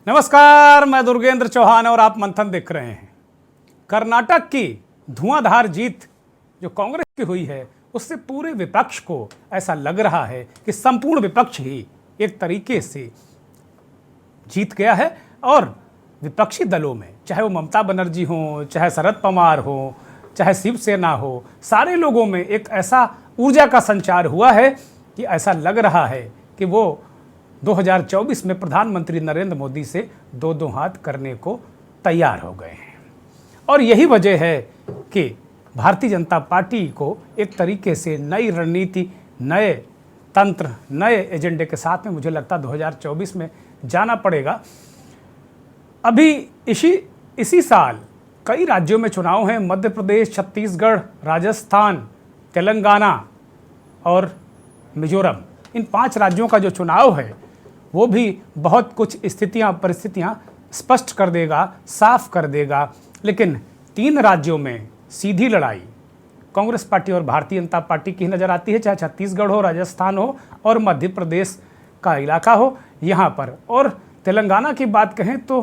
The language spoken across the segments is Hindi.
नमस्कार, मैं दुर्गेंद्र चौहान और आप मंथन देख रहे हैं। कर्नाटक की धुआंधार जीत जो कांग्रेस की हुई है, उससे पूरे विपक्ष को ऐसा लग रहा है कि संपूर्ण विपक्ष ही एक तरीके से जीत गया है। और विपक्षी दलों में, चाहे वो ममता बनर्जी हो, चाहे शरद पवार हो, चाहे शिवसेना हो, सारे लोगों में एक ऐसा ऊर्जा का संचार हुआ है कि ऐसा लग रहा है कि वो 2024 में प्रधानमंत्री नरेंद्र मोदी से दो दो हाथ करने को तैयार हो गए हैं। और यही वजह है कि भारतीय जनता पार्टी को एक तरीके से नई रणनीति, नए तंत्र, नए एजेंडे के साथ में मुझे लगता है 2024 में जाना पड़ेगा। अभी इसी साल कई राज्यों में चुनाव हैं। मध्य प्रदेश, छत्तीसगढ़, राजस्थान, तेलंगाना और मिजोरम, इन 5 राज्यों का जो चुनाव है वो भी बहुत कुछ स्थितियां, परिस्थितियां स्पष्ट कर देगा, साफ कर देगा। लेकिन 3 राज्यों में सीधी लड़ाई कांग्रेस पार्टी और भारतीय जनता पार्टी की नज़र आती है, चाहे छत्तीसगढ़ हो, राजस्थान हो और मध्य प्रदेश का इलाका हो यहाँ पर। और तेलंगाना की बात कहें तो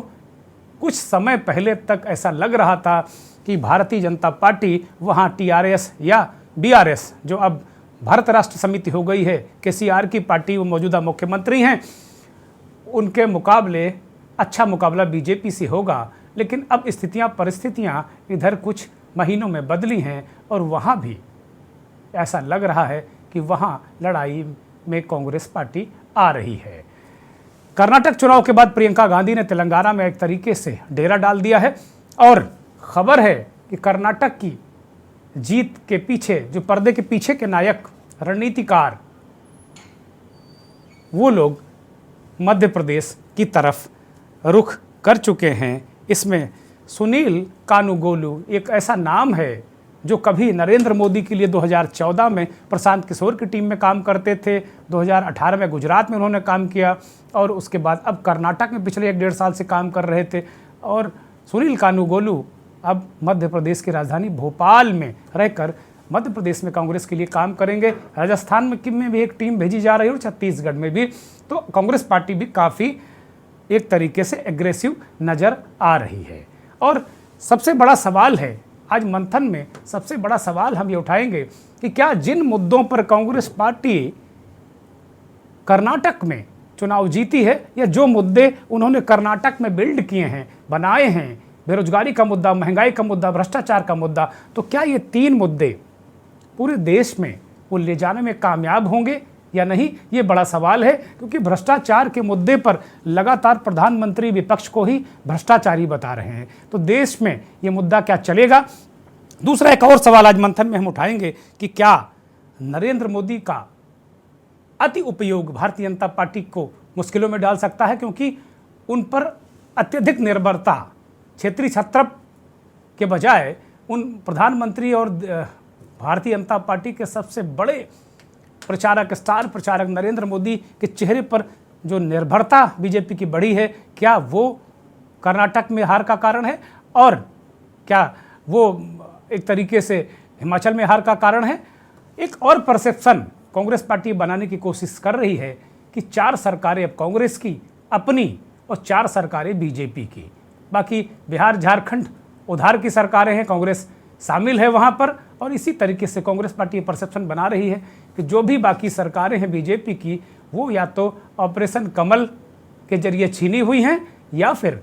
कुछ समय पहले तक ऐसा लग रहा था कि भारतीय जनता पार्टी वहाँ टीआरएस या बीआरएस, जो अब भारत राष्ट्र समिति हो गई है, केसीआर की पार्टी, वो मौजूदा मुख्यमंत्री हैं, उनके मुकाबले अच्छा मुकाबला बीजेपी से होगा। लेकिन अब स्थितियां, परिस्थितियां इधर कुछ महीनों में बदली हैं और वहाँ भी ऐसा लग रहा है कि वहाँ लड़ाई में कांग्रेस पार्टी आ रही है। कर्नाटक चुनाव के बाद प्रियंका गांधी ने तेलंगाना में एक तरीके से डेरा डाल दिया है और खबर है कि कर्नाटक की जीत के पीछे, जो पर्दे के पीछे के नायक, रणनीतिकार, वो लोग मध्य प्रदेश की तरफ रुख कर चुके हैं। इसमें सुनील कानुगोलू एक ऐसा नाम है जो कभी नरेंद्र मोदी के लिए 2014 में प्रशांत किशोर की टीम में काम करते थे, 2018 में गुजरात में उन्होंने काम किया और उसके बाद अब कर्नाटक में पिछले 1-1.5 साल से काम कर रहे थे। और सुनील कानुगोलू अब मध्य प्रदेश की राजधानी भोपाल में रहकर मध्य प्रदेश में कांग्रेस के लिए काम करेंगे। राजस्थान में भी एक टीम भेजी जा रही है और छत्तीसगढ़ में भी। तो कांग्रेस पार्टी भी काफ़ी एक तरीके से एग्रेसिव नज़र आ रही है। और सबसे बड़ा सवाल है, आज मंथन में सबसे बड़ा सवाल हम ये उठाएंगे कि क्या जिन मुद्दों पर कांग्रेस पार्टी कर्नाटक में चुनाव जीती है, या जो मुद्दे उन्होंने कर्नाटक में बिल्ड किए हैं, बनाए हैं, बेरोजगारी का मुद्दा, महंगाई का मुद्दा, भ्रष्टाचार का मुद्दा, तो क्या ये 3 मुद्दे पूरे देश में वो ले जाने में कामयाब होंगे या नहीं, ये बड़ा सवाल है। क्योंकि भ्रष्टाचार के मुद्दे पर लगातार प्रधानमंत्री विपक्ष को ही भ्रष्टाचारी बता रहे हैं। तो देश में ये मुद्दा क्या चलेगा। दूसरा एक और सवाल आज मंथन में हम उठाएंगे कि क्या नरेंद्र मोदी का अति उपयोग भारतीय जनता पार्टी को मुश्किलों में डाल सकता है, क्योंकि उन पर अत्यधिक निर्भरता क्षेत्रीय छत्रप के बजाय उन प्रधानमंत्री और भारतीय जनता पार्टी के सबसे बड़े प्रचारक, स्टार प्रचारक नरेंद्र मोदी के चेहरे पर जो निर्भरता बीजेपी की बढ़ी है, क्या वो कर्नाटक में हार का कारण है, और क्या वो एक तरीके से हिमाचल में हार का कारण है। एक और परसेप्शन कांग्रेस पार्टी बनाने की कोशिश कर रही है कि 4 सरकारें अब कांग्रेस की अपनी और 4 सरकारें बीजेपी की। बाकी बिहार, झारखंड उधार की सरकारें हैं, कांग्रेस शामिल है वहाँ पर। और इसी तरीके से कांग्रेस पार्टी परसेप्शन बना रही है कि जो भी बाकी सरकारें हैं बीजेपी की, वो या तो ऑपरेशन कमल के जरिए छीनी हुई हैं या फिर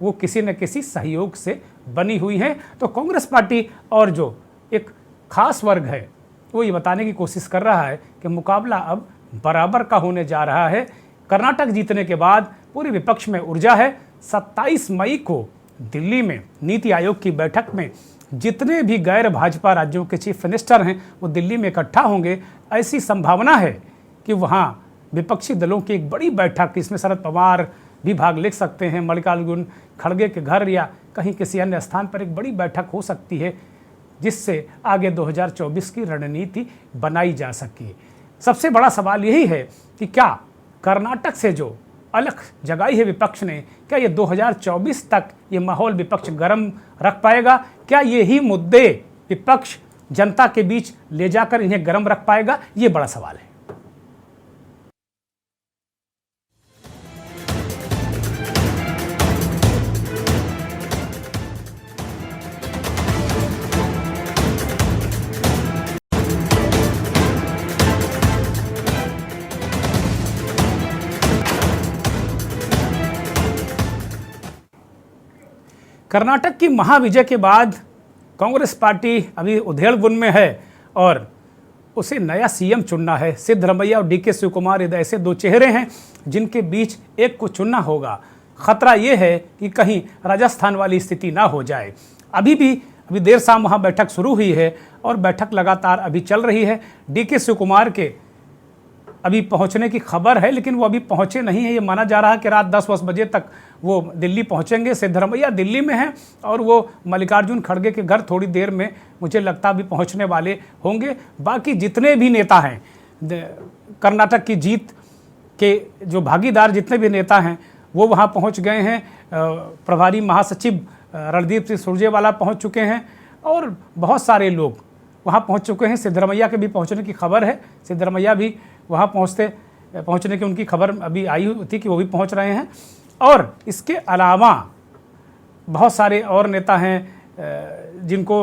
वो किसी न किसी सहयोग से बनी हुई हैं। तो कांग्रेस पार्टी और जो एक खास वर्ग है वो ये बताने की कोशिश कर रहा है कि मुकाबला अब बराबर का होने जा रहा है। कर्नाटक जीतने के बाद पूरे विपक्ष में ऊर्जा है। 27 मई को दिल्ली में नीति आयोग की बैठक में जितने भी गैर भाजपा राज्यों के चीफ मिनिस्टर हैं वो दिल्ली में इकट्ठा होंगे। ऐसी संभावना है कि वहाँ विपक्षी दलों की एक बड़ी बैठक, इसमें शरद पवार भी भाग ले सकते हैं, मल्लिकार्जुन खड़गे के घर या कहीं किसी अन्य स्थान पर एक बड़ी बैठक हो सकती है, जिससे आगे 2024 की रणनीति बनाई जा सके। सबसे बड़ा सवाल यही है कि क्या कर्नाटक से जो अलग जगाई है विपक्ष ने, क्या ये 2024 तक ये माहौल विपक्ष गर्म रख पाएगा? क्या ये ही मुद्दे विपक्ष जनता के बीच ले जाकर इन्हें गर्म रख पाएगा? ये बड़ा सवाल है। कर्नाटक की महाविजय के बाद कांग्रेस पार्टी अभी उधेड़-बुन में है और उसे नया सीएम चुनना है। सिद्धरमैया और डीके शिवकुमार ये ऐसे दो चेहरे हैं जिनके बीच एक को चुनना होगा। खतरा ये है कि कहीं राजस्थान वाली स्थिति ना हो जाए। अभी देर शाम वहाँ बैठक शुरू हुई है और बैठक लगातार अभी चल रही है। डीके शिवकुमार के अभी पहुंचने की खबर है, लेकिन वो अभी पहुंचे नहीं है। ये माना जा रहा है कि रात 10 बजे तक वो दिल्ली पहुंचेंगे। सिद्धरमैया दिल्ली में हैं और वो मल्लिकार्जुन खड़गे के घर थोड़ी देर में मुझे लगता अभी पहुंचने वाले होंगे। बाकी जितने भी नेता हैं, कर्नाटक की जीत के जो भागीदार जितने भी नेता हैं वो वहाँ पहुँच गए हैं। प्रभारी महासचिव रणदीप सिंह सुरजेवाला पहुँच चुके हैं और बहुत सारे लोग वहाँ पहुँच चुके हैं। सिद्धरमैया के भी पहुँचने की खबर है। सिद्धरमैया भी वहाँ पहुँचने की उनकी खबर अभी आई हुई थी कि वो भी पहुँच रहे हैं। और इसके अलावा बहुत सारे और नेता हैं जिनको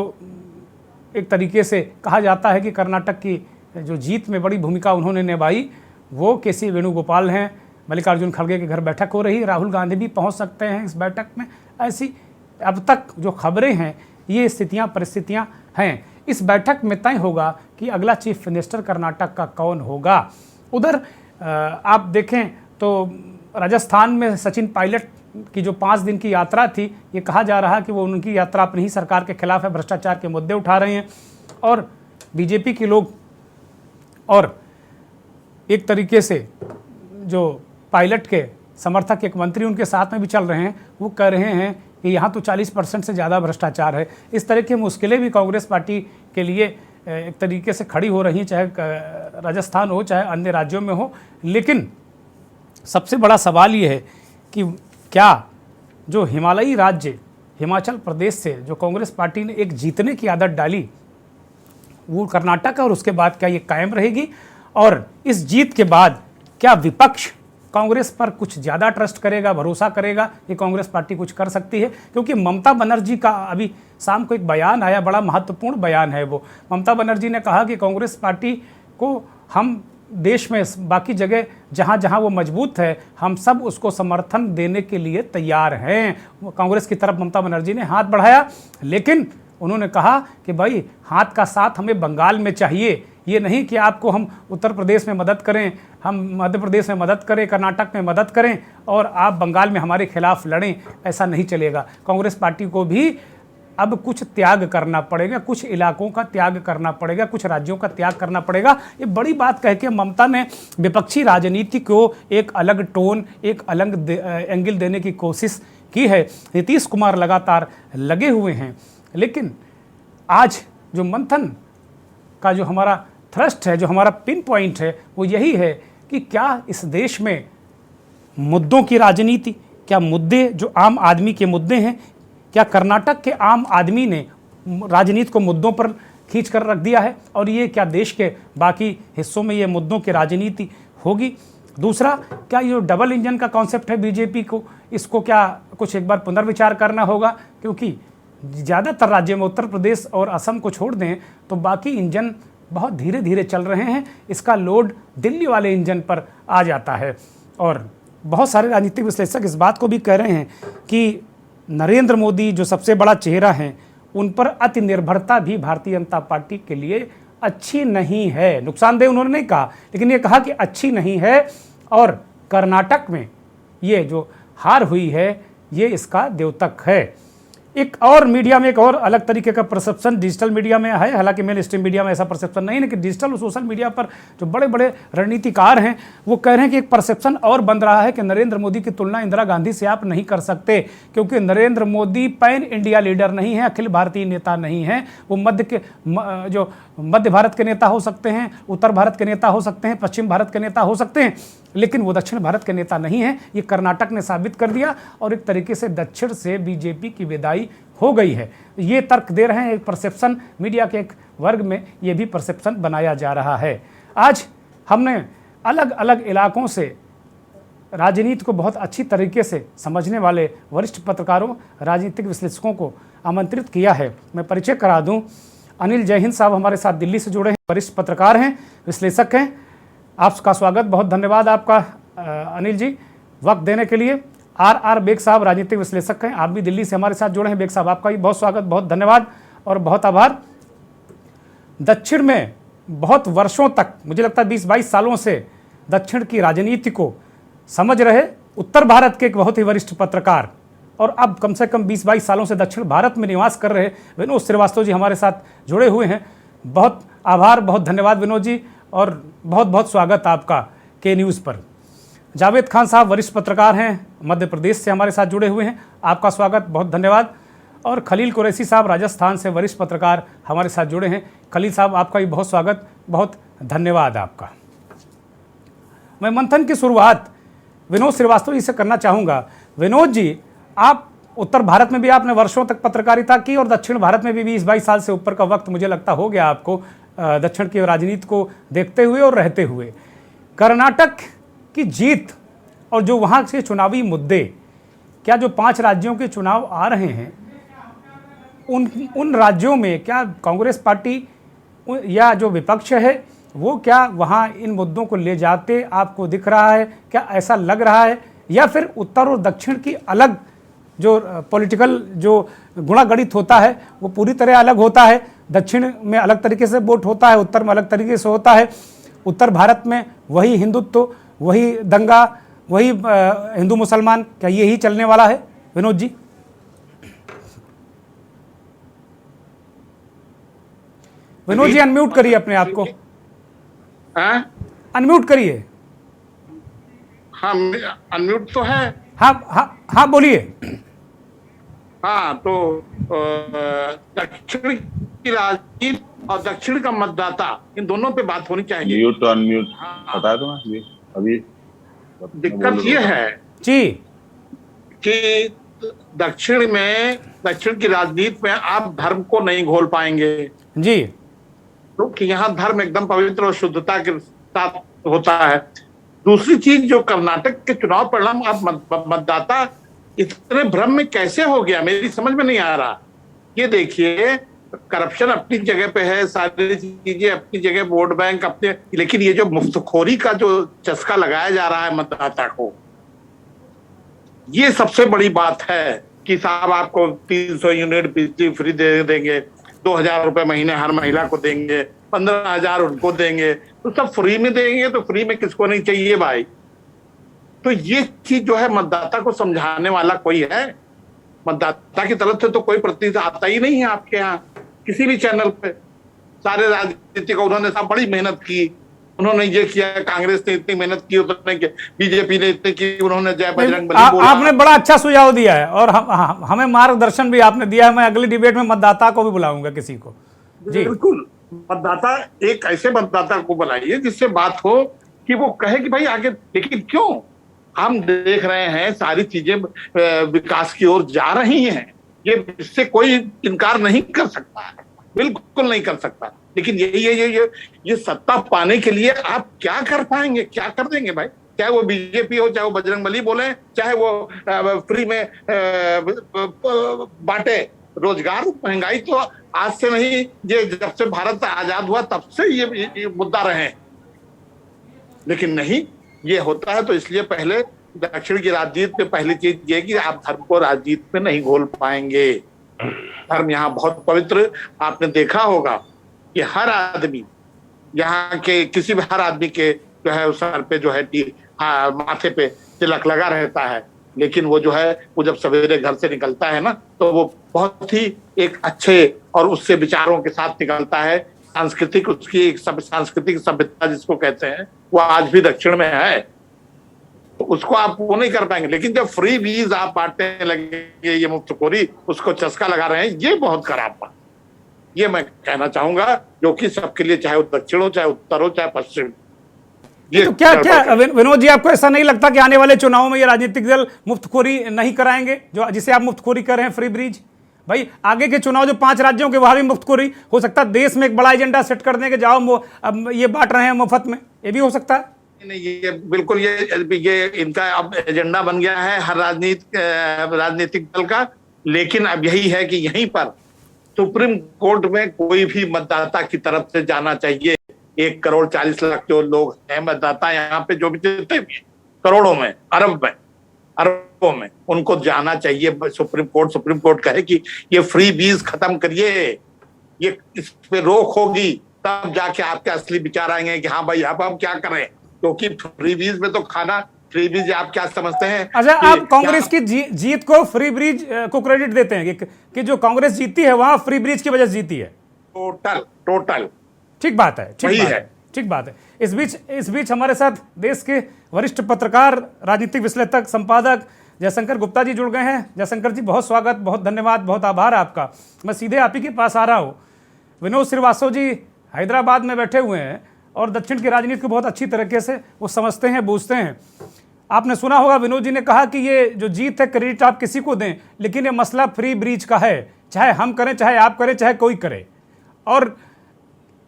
एक तरीके से कहा जाता है कि कर्नाटक की जो जीत में बड़ी भूमिका उन्होंने निभाई, वो के.सी. वेणुगोपाल हैं। मल्लिकार्जुन खड़गे के घर बैठक हो रही है। राहुल गांधी भी पहुँच सकते हैं इस बैठक में। ऐसी अब तक जो खबरें हैं, ये परिस्थितियाँ हैं। इस बैठक में तय होगा कि अगला चीफ मिनिस्टर कर्नाटक का कौन होगा। उधर आप देखें तो राजस्थान में सचिन पायलट की जो 5 दिन की यात्रा थी, ये कहा जा रहा है कि वो उनकी यात्रा अपनी ही सरकार के खिलाफ है, भ्रष्टाचार के मुद्दे उठा रहे हैं और बीजेपी के लोग और एक तरीके से जो पायलट के समर्थक एक मंत्री उनके साथ में भी चल रहे हैं, वो कह रहे हैं कि यहाँ तो 40% से ज़्यादा भ्रष्टाचार है। इस तरह की मुश्किलें भी कांग्रेस पार्टी के लिए एक तरीके से खड़ी हो रही, चाहे राजस्थान हो चाहे अन्य राज्यों में हो। लेकिन सबसे बड़ा सवाल ये है कि क्या जो हिमालयी राज्य हिमाचल प्रदेश से जो कांग्रेस पार्टी ने एक जीतने की आदत डाली, वो कर्नाटक है और उसके बाद क्या ये कायम रहेगी? और इस जीत के बाद क्या विपक्ष कांग्रेस पर कुछ ज़्यादा ट्रस्ट करेगा, भरोसा करेगा कि कांग्रेस पार्टी कुछ कर सकती है? क्योंकि ममता बनर्जी का अभी शाम को एक बयान आया, बड़ा महत्वपूर्ण बयान है वो। ममता बनर्जी ने कहा कि कांग्रेस पार्टी को हम देश में बाकी जगह जहाँ जहाँ वो मजबूत है, हम सब उसको समर्थन देने के लिए तैयार हैं। कांग्रेस की तरफ ममता बनर्जी ने हाथ बढ़ाया, लेकिन उन्होंने कहा कि भाई हाथ का साथ हमें बंगाल में चाहिए। ये नहीं कि आपको हम उत्तर प्रदेश में मदद करें, हम मध्य प्रदेश में मदद करें, कर्नाटक में मदद करें और आप बंगाल में हमारे खिलाफ लड़ें, ऐसा नहीं चलेगा। कांग्रेस पार्टी को भी अब कुछ त्याग करना पड़ेगा, कुछ इलाकों का त्याग करना पड़ेगा, कुछ राज्यों का त्याग करना पड़ेगा। ये बड़ी बात कह के ममता ने विपक्षी राजनीति को एक अलग टोन, एक अलग एंगल देने की कोशिश की है। नीतीश कुमार लगातार लगे हुए हैं, लेकिन आज जो मंथन का जो हमारा थ्रस्ट है, जो हमारा पिन पॉइंट है, वो यही है कि क्या इस देश में मुद्दों की राजनीति, क्या मुद्दे जो आम आदमी के मुद्दे हैं, क्या कर्नाटक के आम आदमी ने राजनीति को मुद्दों पर खींच कर रख दिया है और ये क्या देश के बाकी हिस्सों में ये मुद्दों की राजनीति होगी? दूसरा, क्या ये डबल इंजन का कॉन्सेप्ट है बीजेपी को, इसको क्या कुछ एक बार पुनर्विचार करना होगा? क्योंकि ज़्यादातर राज्यों में उत्तर प्रदेश और असम को छोड़ दें तो बाकी इंजन बहुत धीरे धीरे चल रहे हैं। इसका लोड दिल्ली वाले इंजन पर आ जाता है और बहुत सारे राजनीतिक विश्लेषक इस बात को भी कह रहे हैं कि नरेंद्र मोदी जो सबसे बड़ा चेहरा हैं, उन पर अति निर्भरता भी भारतीय जनता पार्टी के लिए अच्छी नहीं है। नुकसानदेह उन्होंने नहीं कहा, लेकिन ये कहा कि अच्छी नहीं है और कर्नाटक में ये जो हार हुई है ये इसका द्योतक है। एक और मीडिया में एक और अलग तरीके का परसेप्शन डिजिटल मीडिया में है, हालांकि मेन स्ट्रीम मीडिया में ऐसा परसेप्शन नहीं है, लेकिन डिजिटल और सोशल मीडिया पर जो बड़े बड़े रणनीतिकार हैं वो कह रहे हैं कि एक परसेप्शन और बन रहा है कि नरेंद्र मोदी की तुलना इंदिरा गांधी से आप नहीं कर सकते, क्योंकि Narendra Modi pan India leader नहीं है, अखिल भारतीय नेता नहीं है। वो मध्य भारत के नेता हो सकते हैं, उत्तर भारत के नेता हो सकते हैं, पश्चिम भारत के नेता हो सकते हैं, लेकिन वो दक्षिण भारत के नेता नहीं है। ये कर्नाटक ने साबित कर दिया और एक तरीके से दक्षिण से बीजेपी की विदाई हो गई है। ये तर्क दे रहे हैं, एक परसेप्शन मीडिया के एक वर्ग में ये भी परसेप्शन बनाया जा रहा है। आज हमने अलग अलग इलाकों से राजनीति को बहुत अच्छी तरीके से समझने वाले वरिष्ठ पत्रकारों, राजनीतिक विश्लेषकों को आमंत्रित किया है। मैं परिचय करा दूं, अनिल जय हिंद साहब हमारे साथ दिल्ली से जुड़े हैं, वरिष्ठ पत्रकार हैं, विश्लेषक हैं। आपका स्वागत, बहुत धन्यवाद आपका अनिल जी वक्त देने के लिए। आर बेग साहब राजनीतिक विश्लेषक हैं, आप भी दिल्ली से हमारे साथ जुड़े हैं। बेग साहब, आपका भी बहुत स्वागत, बहुत धन्यवाद और बहुत आभार। दक्षिण में बहुत वर्षों तक, मुझे लगता है 20-22 सालों से दक्षिण की राजनीति को समझ रहे उत्तर भारत के एक बहुत ही वरिष्ठ पत्रकार और अब कम से कम 20-22 सालों से दक्षिण भारत में निवास कर रहे विनोद श्रीवास्तव जी हमारे साथ जुड़े हुए हैं। बहुत आभार, बहुत धन्यवाद विनोद जी, और बहुत बहुत स्वागत आपका के न्यूज़ पर। जावेद खान साहब वरिष्ठ पत्रकार हैं, मध्य प्रदेश से हमारे साथ जुड़े हुए हैं, आपका स्वागत, बहुत धन्यवाद। और खलील कुरैशी साहब राजस्थान से वरिष्ठ पत्रकार हमारे साथ जुड़े हैं। खलील साहब, आपका भी बहुत स्वागत, बहुत धन्यवाद आपका। मैं मंथन की शुरुआत विनोद श्रीवास्तव जी से करना चाहूँगा। विनोद जी, आप उत्तर भारत में भी आपने वर्षों तक पत्रकारिता की और दक्षिण भारत में भी 20-22 साल से ऊपर का वक्त मुझे लगता हो गया आपको दक्षिण की राजनीति को देखते हुए और रहते हुए। कर्नाटक की जीत और जो वहाँ के चुनावी मुद्दे, क्या जो 5 राज्यों के चुनाव आ रहे हैं उन राज्यों में क्या कांग्रेस पार्टी या जो विपक्ष है वो क्या वहाँ इन मुद्दों को ले जाते आपको दिख रहा है? क्या ऐसा लग रहा है, या फिर उत्तर और दक्षिण की अलग जो पॉलिटिकल जो गुणागणित होता है वो पूरी तरह अलग होता है? दक्षिण में अलग तरीके से वोट होता है, उत्तर में अलग तरीके से होता है। उत्तर भारत में वही हिंदुत्व, वही दंगा, वही हिंदू मुसलमान, क्या यही चलने वाला है विनोद जी? विनोद जी अनम्यूट करिए अपने आप को, अनम्यूट करिए। हाँ, अनम्यूट तो है। हाँ हाँ हाँ, बोलिए। हाँ, तो दक्षिण की राजनीति और दक्षिण का मतदाता, इन दोनों पे बात होनी चाहिए। म्यूट तो अनम्यूट बता दो ना अभी। दिक्कत ये है जी कि दक्षिण की राजनीति में आप धर्म को नहीं घोल पाएंगे जी, क्योंकि यहाँ धर्म एकदम पवित्र और शुद्धता के साथ होता है। दूसरी चीज, जो कर्नाटक के चुनाव परिणाम, आप मतदाता इतने भ्रम में कैसे हो गया, मेरी समझ में नहीं आ रहा। ये देखिए, करप्शन अपनी जगह पे है, सारी चीजें अपनी जगह, वोट बैंक अपने, लेकिन ये जो मुफ्तखोरी का जो चस्का लगाया जा रहा है मतदाता को, ये सबसे बड़ी बात है कि साहब आपको 300 यूनिट बिजली फ्री दे देंगे, 2000 रुपए महीने हर महिला को देंगे, 15,000 उनको देंगे, तो सब फ्री में देंगे। तो फ्री में किसको नहीं चाहिए भाई? तो ये चीज जो है, मतदाता को समझाने वाला कोई है? मतदाता की तरफ से तो कोई प्रतिनिधि आता ही नहीं है आपके यहाँ किसी भी चैनल पे। सारे राजनीति को उन्होंने सब बड़ी मेहनत की, उन्होंने ये किया, कांग्रेस ने इतनी मेहनत की, उन्होंने बीजेपी ने इतनी की, उन्होंने जय बजरंगबली बोला। आपने बड़ा अच्छा सुझाव दिया है और हमें मार्गदर्शन भी आपने दिया है। मैं अगली डिबेट में मतदाता को भी बुलाऊंगा किसी को। जी बिल्कुल, मतदाता, एक ऐसे मतदाता को बुलाइए जिससे बात हो कि वो कहे कि भाई आगे, लेकिन क्यों हम देख रहे हैं सारी चीजें विकास की ओर जा रही हैं, ये इससे कोई इनकार नहीं कर सकता है, बिल्कुल नहीं कर सकता। लेकिन ये सत्ता पाने के लिए आप क्या कर पाएंगे, क्या कर देंगे भाई? चाहे वो बीजेपी हो, चाहे वो बजरंगबली बोले, चाहे वो फ्री में बांटे रोजगार। महंगाई तो आज से नहीं, ये जब से भारत आजाद हुआ तब से ये मुद्दा रहे, लेकिन नहीं, ये होता है। तो इसलिए पहले दक्षिण की राजनीति में पहली चीज ये कि आप धर्म को राजनीति में नहीं घोल पाएंगे। धर्म यहाँ बहुत पवित्र, आपने देखा होगा कि हर आदमी यहाँ के, किसी भी हर आदमी के जो है सर पे जो है माथे पे तिलक लगा रहता है, लेकिन वो जो है, वो जब सवेरे घर से निकलता है ना, तो वो बहुत ही एक अच्छे और उससे विचारों के साथ निकलता है। सांस्कृतिक, उसकी एक सांस्कृतिक सभ्यता जिसको कहते हैं, वो आज भी दक्षिण में है, तो उसको आप वो नहीं कर पाएंगे। लेकिन जब फ्री वीज आप बांटने लगे, ये मुफ्तखोरी, उसको चस्का लगा रहे हैं, ये बहुत खराब बात, ये मैं कहना चाहूंगा, जो कि सबके लिए, चाहे वो दक्षिण हो, चाहे उत्तर हो, चाहे पश्चिम। ये तो क्या विनोद जी, आपको ऐसा नहीं लगता कि आने वाले चुनावों में ये राजनीतिक दल मुफ्तखोरी नहीं कराएंगे, जो जिसे आप मुफ्तखोरी कर रहे हैं, फ्री ब्रिज? भाई आगे के चुनाव जो 5 राज्यों के, वहां भी मुफ्तखोरी हो सकता है। देश में एक बड़ा एजेंडा सेट कर दें कि जाओ अब ये बांट रहे हैं मुफ्त में, ये भी हो सकता है। नहीं, ये बिल्कुल, ये इनका अब एजेंडा बन गया है हर राजनीतिक दल का। लेकिन अब यही है कि यहीं पर सुप्रीम कोर्ट में कोई भी मतदाता की तरफ से जाना चाहिए। 1,40,00,000 जो लोग हैं मतदाता यहाँ पे, जो भी जितने भी करोड़ों में, अरब में, अरबों में। उनको जाना चाहिए, सुप्रीम कोर्ट कहे कि ये फ्री बीज खत्म करिए, ये इस पे रोक होगी, तब जाके आपके असली विचार आएंगे कि हाँ भाई अब हम क्या करें, क्योंकि फ्री बीज में तो खाना, फ्री बीज आप क्या समझते हैं? अच्छा, आप कांग्रेस की जीत को फ्री ब्रिज को क्रेडिट देते हैं कि जो कांग्रेस जीती है वहां फ्री ब्रिज की वजह से जीती है? टोटल ठीक बात है, ठीक बात है। इस बीच हमारे साथ देश के वरिष्ठ पत्रकार, राजनीतिक विश्लेषक, संपादक जयशंकर गुप्ता जी जुड़ गए हैं। जयशंकर जी, बहुत स्वागत, बहुत धन्यवाद, बहुत आभार आपका। मैं सीधे आप ही के पास आ रहा हूँ। विनोद श्रीवास्तव जी हैदराबाद में बैठे हुए हैं और दक्षिण की राजनीति को बहुत अच्छी तरीके से वो समझते हैं, बूझते हैं। आपने सुना होगा विनोद जी ने कहा कि ये जो जीत है क्रेडिट आप किसी को दें, लेकिन ये मसला फ्री ब्रिज का है, चाहे हम करें, चाहे आप करें, चाहे कोई करे। और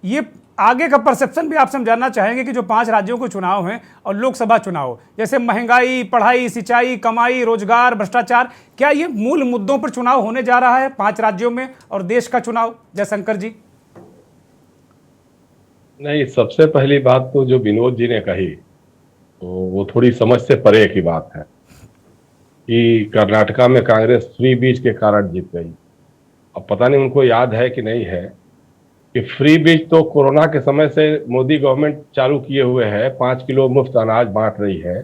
ये आगे का परसेप्शन भी आपसे हम जानना चाहेंगे कि जो 5 राज्यों के चुनाव हैं और लोकसभा चुनाव, जैसे महंगाई, पढ़ाई, सिंचाई, कमाई, रोजगार, भ्रष्टाचार, क्या ये मूल मुद्दों पर चुनाव होने जा रहा है 5 राज्यों में और देश का चुनाव? जयशंकर जी। नहीं, सबसे पहली बात तो जो विनोद जी ने कही तो वो थोड़ी समझ से परे की बात है कि कर्नाटका में कांग्रेस फ्री बीज के कारण जीत गई। अब पता नहीं उनको याद है कि नहीं है कि फ्री बीज तो कोरोना के समय से मोदी गवर्नमेंट चालू किए हुए है। 5 किलो मुफ्त अनाज बांट रही है।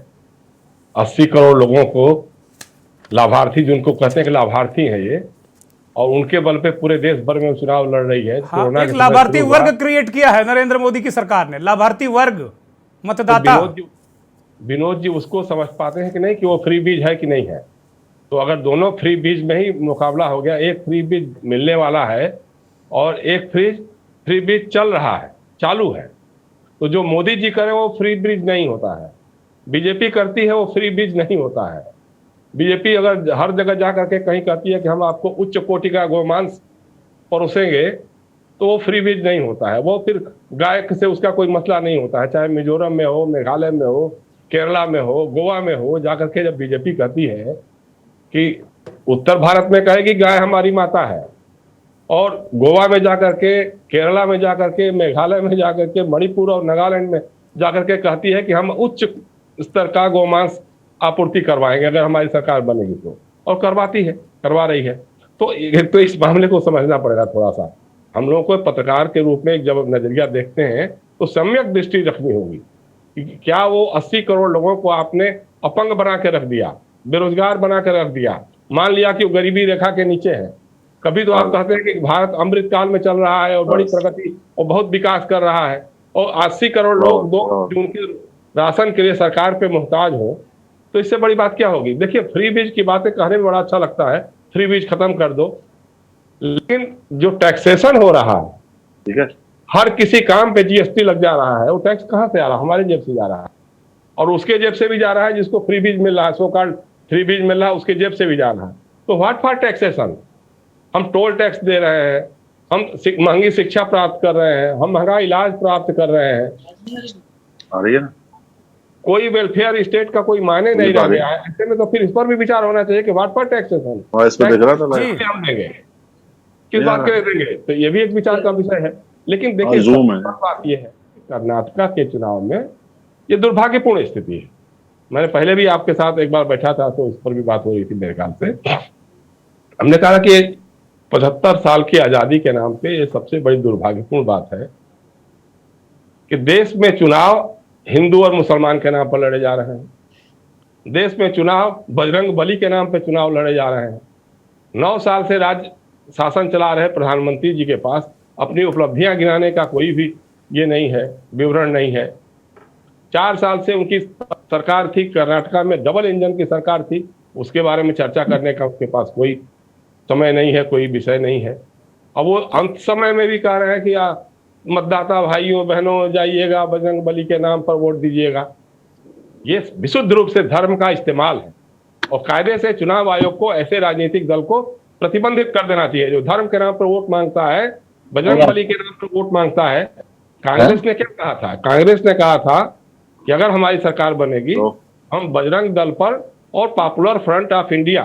80 करोड़ लोगों को लाभार्थी, जिनको कहते हैं कि लाभार्थी हैं ये, और उनके बल पे पूरे देश भर में चुनाव लड़ रही है। हाँ, एक लाभार्थी वर्ग क्रिएट किया है नरेंद्र मोदी की सरकार ने, लाभार्थी वर्ग, मतदाता। विनोद जी उसको समझ पाते हैं कि नहीं कि वो फ्री बीज है कि नहीं है? तो अगर दोनों फ्री बीज में ही मुकाबला हो गया, एक फ्री बीज मिलने वाला है और एक फ्री बीज चल रहा है, चालू है, तो जो मोदी जी करे वो फ्री बीज नहीं होता है। बीजेपी करती है वो फ्री बीज नहीं होता है। बीजेपी अगर हर जगह जा करके कहीं कहती है कि हम आपको उच्च कोटि का गोमांस परोसेंगे, तो वो फ्री बीज नहीं होता है। वो फिर गाय से उसका कोई मसला नहीं होता है, चाहे मिजोरम में हो, मेघालय में हो, केरला में हो, गोवा में हो। जाकर के जब बीजेपी कहती है कि उत्तर भारत में कहेगी गाय हमारी माता है, और गोवा में जाकर के, केरला में जाकर के, मेघालय में जाकर के, मणिपुर और नागालैंड में जाकर के कहती है कि हम उच्च स्तर का गोमांस आपूर्ति करवाएंगे अगर हमारी सरकार बनेगी तो, और करवाती है, करवा रही है। तो इस मामले को समझना पड़ेगा थोड़ा सा। हम लोगों को पत्रकार के रूप में जब नजरिया देखते हैं तो सम्यक दृष्टि रखनी होगी कि क्या वो 80 करोड़ लोगों को आपने अपंग बना के रख दिया, बेरोजगार बना के रख दिया, मान लिया कि वो गरीबी रेखा के नीचे है। कभी तो आप कहते हैं कि भारत अमृत काल में चल रहा है और बड़ी प्रगति और बहुत विकास कर रहा है, और 80 करोड़ लोग जो उनके राशन के लिए सरकार पे मोहताज हो, तो इससे बड़ी बात क्या होगी? देखिए, फ्री बीज की बातें कहने में बड़ा अच्छा लगता है, फ्री बीज खत्म कर दो, लेकिन जो टैक्सेशन हो रहा है, ठीक है, हर किसी काम पे जीएसटी लग जा रहा है, वो टैक्स कहाँ से आ रहा है? हमारे जेब से जा रहा है, और उसके जेब से भी जा रहा है जिसको फ्री बीज मिल रहा है, सो कॉल्ड फ्री बीज मिल रहा है, उसके जेब से भी जा रहा है। तो व्हाट फॉर टैक्सेशन? हम टोल टैक्स दे रहे हैं, हम महंगी शिक्षा प्राप्त कर रहे हैं, हम महंगा इलाज प्राप्त कर रहे हैं, आ रही है ना? कोई वेलफेयर स्टेट का कोई मायने नहीं रह गया है। ऐसे में तो फिर इस पर भी विचार होना चाहिए कि व्हाट फॉर टैक्सेशन देख रहा था हम देंगे, किस बात के देंगे, तो ये भी एक विचार का विषय है। लेकिन देखिए, बात यह है कर्नाटका के चुनाव में ये दुर्भाग्यपूर्ण स्थिति है। मैंने पहले भी आपके साथ एक बार बैठा था तो इस पर भी बात हो रही थी मेरे ख्याल से। हमने कहा कि 75 साल की आजादी के नाम पे ये सबसे बड़ी दुर्भाग्यपूर्ण बात है कि देश में चुनाव हिंदू और मुसलमान के नाम पर लड़े जा रहे हैं। देश में चुनाव बजरंग बली के नाम पे चुनाव लड़े जा रहे हैं। 9 साल से राज्य शासन चला रहे प्रधानमंत्री जी के पास अपनी उपलब्धियां गिनाने का कोई भी ये नहीं है, विवरण नहीं है। 4 साल से उनकी सरकार थी, कर्नाटका में डबल इंजन की सरकार थी, उसके बारे में चर्चा करने का उसके पास कोई समय नहीं है, कोई विषय नहीं है। अब वो अंत समय में भी कह रहे हैं कि मतदाता भाइयों बहनों जाइएगा, बजरंग बली के नाम पर वोट दीजिएगा। ये विशुद्ध रूप से धर्म का इस्तेमाल है, और कायदे से चुनाव आयोग को ऐसे राजनीतिक दल को प्रतिबंधित कर देना चाहिए जो धर्म के नाम पर वोट मांगता है, बजरंग बली के नाम पर वोट मांगता है। कांग्रेस ने क्या कहा था? कांग्रेस ने कहा था कि अगर हमारी सरकार बनेगी तो हम बजरंग दल पर और पॉपुलर फ्रंट ऑफ इंडिया,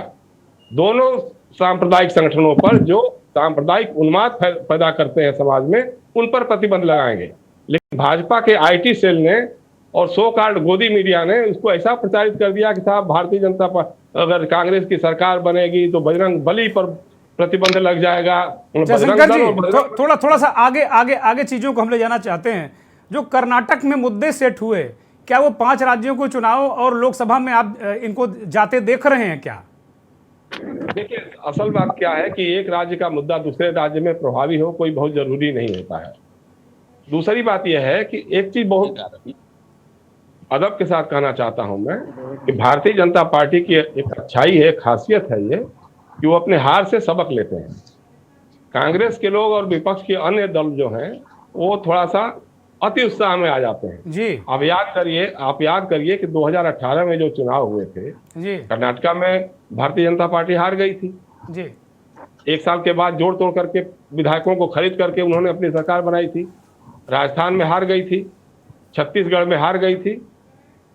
दोनों सांप्रदायिक संगठनों पर जो सांप्रदायिक उन्माद पैदा करते हैं समाज में, उन पर प्रतिबंध लगाएंगे। लेकिन भाजपा के आईटी सेल ने और सो कॉल्ड गोदी मीडिया ने उसको ऐसा प्रचारित कर दिया कि साहब भारतीय जनता पार्टी अगर कांग्रेस की सरकार बनेगी तो बजरंग बली पर प्रतिबंध लग जाएगा। जयशंकर जी थोड़ा सा आगे आगे आगे चीजों को हम ले जाना चाहते हैं। जो कर्नाटक में मुद्दे सेट हुए, क्या वो 5 राज्यों को चुनाव और लोकसभा में आप इनको जाते देख रहे हैं क्या? देखिए, असल बात क्या है कि एक राज्य का मुद्दा दूसरे राज्य में प्रभावी हो कोई बहुत जरूरी नहीं होता है। दूसरी बात यह है कि एक चीज बहुत अदब के साथ कहना चाहता हूं मैं कि भारतीय जनता पार्टी की एक अच्छाई है, खासियत है ये कि वो अपने हार से सबक लेते हैं। कांग्रेस के लोग और विपक्ष के अन्य दल जो हैं वो थोड़ा सा अति उत्साह में आ जाते हैं जी। आप याद करिए कि 2018 में जो चुनाव हुए थे जी, कर्नाटका में भारतीय जनता पार्टी हार गई थी जी। 1 साल के बाद जोड़ तोड़ करके विधायकों को खरीद करके उन्होंने अपनी सरकार बनाई थी। राजस्थान में हार गई थी, छत्तीसगढ़ में हार गई थी,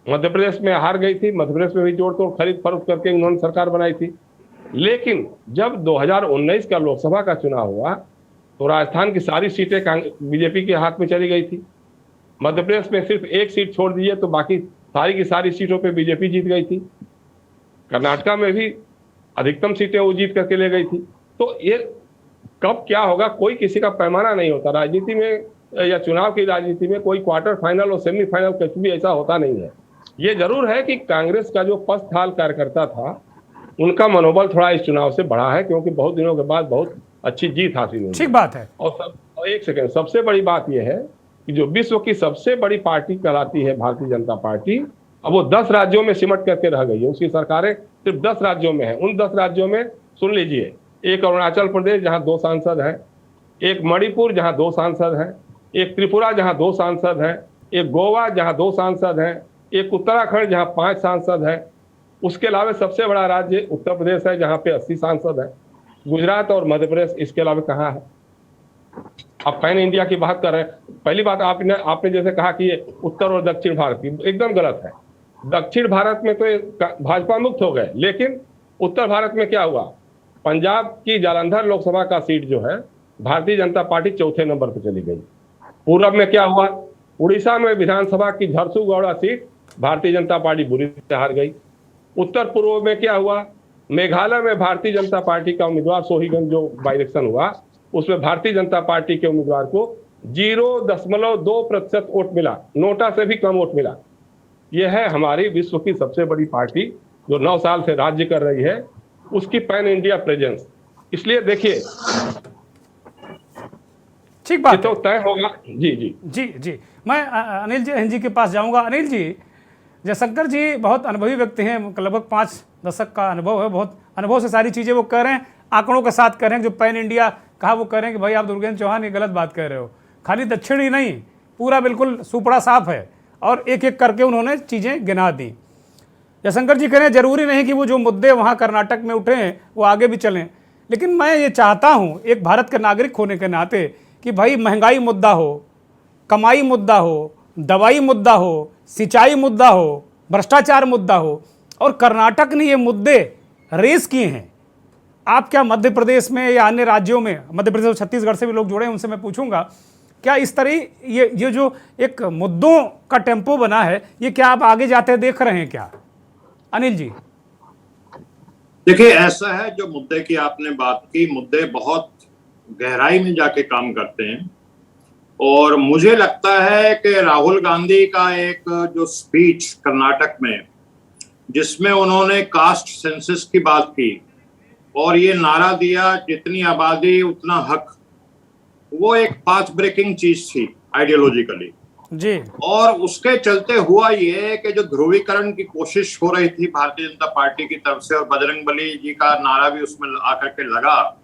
मध्य प्रदेश में हार गई थी, मध्य प्रदेश में भी जोड़ तोड़ खरीद फरोख्त करके उन्होंने सरकार बनाई थी। लेकिन जब 2019 का लोकसभा का चुनाव हुआ तो राजस्थान की सारी सीटें बीजेपी के हाथ में चली गई थी। मध्य प्रदेश में सिर्फ 1 सीट छोड़ दीजिए तो बाकी सारी की सारी सीटों पे बीजेपी जीत गई थी। कर्नाटका में भी अधिकतम सीटें वो जीत करके ले गई थी। तो ये कब क्या होगा कोई किसी का पैमाना नहीं होता राजनीति में, या चुनाव की राजनीति में कोई क्वार्टर फाइनल और सेमीफाइनल कुछ भी ऐसा होता नहीं है। ये जरूर है कि कांग्रेस का जो पस्तहाल कार्यकर्ता था उनका मनोबल थोड़ा इस चुनाव से बढ़ा है, क्योंकि बहुत दिनों के बाद बहुत अच्छी जीत हासिल हुई। ठीक बात है। और एक सेकंड, सबसे बड़ी बात यह है कि जो विश्व की सबसे बड़ी पार्टी कहलाती है भारतीय जनता पार्टी, अब वो 10 राज्यों में सिमट करके रह गई है। उसकी सरकारें सिर्फ 10 राज्यों में है। उन 10 राज्यों में सुन लीजिए, एक अरुणाचल प्रदेश जहां 2 सांसद हैं, एक मणिपुर जहां 2 सांसद हैं, एक त्रिपुरा जहां 2 सांसद हैं, एक गोवा जहां 2 सांसद हैं, एक उत्तराखंड जहां 5 सांसद हैं। उसके अलावा सबसे बड़ा राज्य उत्तर प्रदेश है जहां पे 80 सांसद हैं। गुजरात और मध्य प्रदेश इसके अलावा कहाँ है? आप पैन इंडिया की बात कर रहे हैं। पहली बात आपने जैसे कहा कि ये उत्तर और दक्षिण भारत की, एकदम गलत है। दक्षिण भारत में तो भाजपा मुक्त हो गए, लेकिन उत्तर भारत में क्या हुआ? पंजाब की जालंधर लोकसभा का सीट जो है भारतीय जनता पार्टी 4थे नंबर पर चली गई। पूरब में क्या हुआ? उड़ीसा में विधानसभा की झरसुगौड़ा सीट भारतीय जनता पार्टी बुरी से हार गई। उत्तर पूर्व में क्या हुआ? मेघालय में भारतीय जनता पार्टी का उम्मीदवार सोहीगंज जो बाई इलेक्शन हुआ उसमें भारतीय जनता पार्टी के उम्मीदवार को 0.2% वोट मिला, नोटा से भी कम वोट मिला। यह है हमारी विश्व की सबसे बड़ी पार्टी जो 9 साल से राज्य कर रही है, उसकी पैन इंडिया प्रेजेंस। इसलिए देखिए, ठीक बात तो तय होगा। जी जी जी जी। मैं अनिल जी के पास जाऊंगा। अनिल जी, जयशंकर जी बहुत अनुभवी व्यक्ति हैं, लगभग 5 दशक का अनुभव है, बहुत अनुभव से सारी चीज़ें वो कह रहे हैं, आंकड़ों के साथ कह रहे हैं। जो पैन इंडिया कहा वो कह रहे हैं कि भाई आप दुर्गेंद्र चौहान ये गलत बात कह रहे हो। खाली दक्षिण ही नहीं, पूरा बिल्कुल सुपड़ा साफ है, और एक एक करके उन्होंने चीज़ें गिना दी। जयशंकर जी कह रहे हैं जरूरी नहीं कि वो जो मुद्दे वहाँ कर्नाटक में उठे हैं वो आगे भी चलें, लेकिन मैं ये चाहता हूँ एक भारत के नागरिक होने के नाते कि भाई महंगाई मुद्दा हो, कमाई मुद्दा हो, दवाई मुद्दा हो, सिंचाई मुद्दा हो, भ्रष्टाचार मुद्दा हो, और कर्नाटक ने ये मुद्दे रेस किए हैं। आप क्या मध्य प्रदेश में या अन्य राज्यों में, मध्य प्रदेश और छत्तीसगढ़ से भी लोग जुड़े हैं, उनसे मैं पूछूंगा क्या इस तरह ये जो एक मुद्दों का टेम्पो बना है, ये क्या आप आगे जाते देख रहे हैं क्या? अनिल जी देखिए, ऐसा है, जो मुद्दे की आपने बात की, मुद्दे बहुत गहराई में जाके काम करते हैं। और मुझे लगता है कि राहुल गांधी का एक जो स्पीच कर्नाटक में, जिसमें उन्होंने कास्ट सेंसस की बात की और ये नारा दिया जितनी आबादी उतना हक, वो एक पाथ ब्रेकिंग चीज थी आइडियोलॉजिकली जी। और उसके चलते हुआ ये कि जो ध्रुवीकरण की कोशिश हो रही थी भारतीय जनता पार्टी की तरफ से, और बजरंगबली जी का नारा भी उसमें आकर के लगा,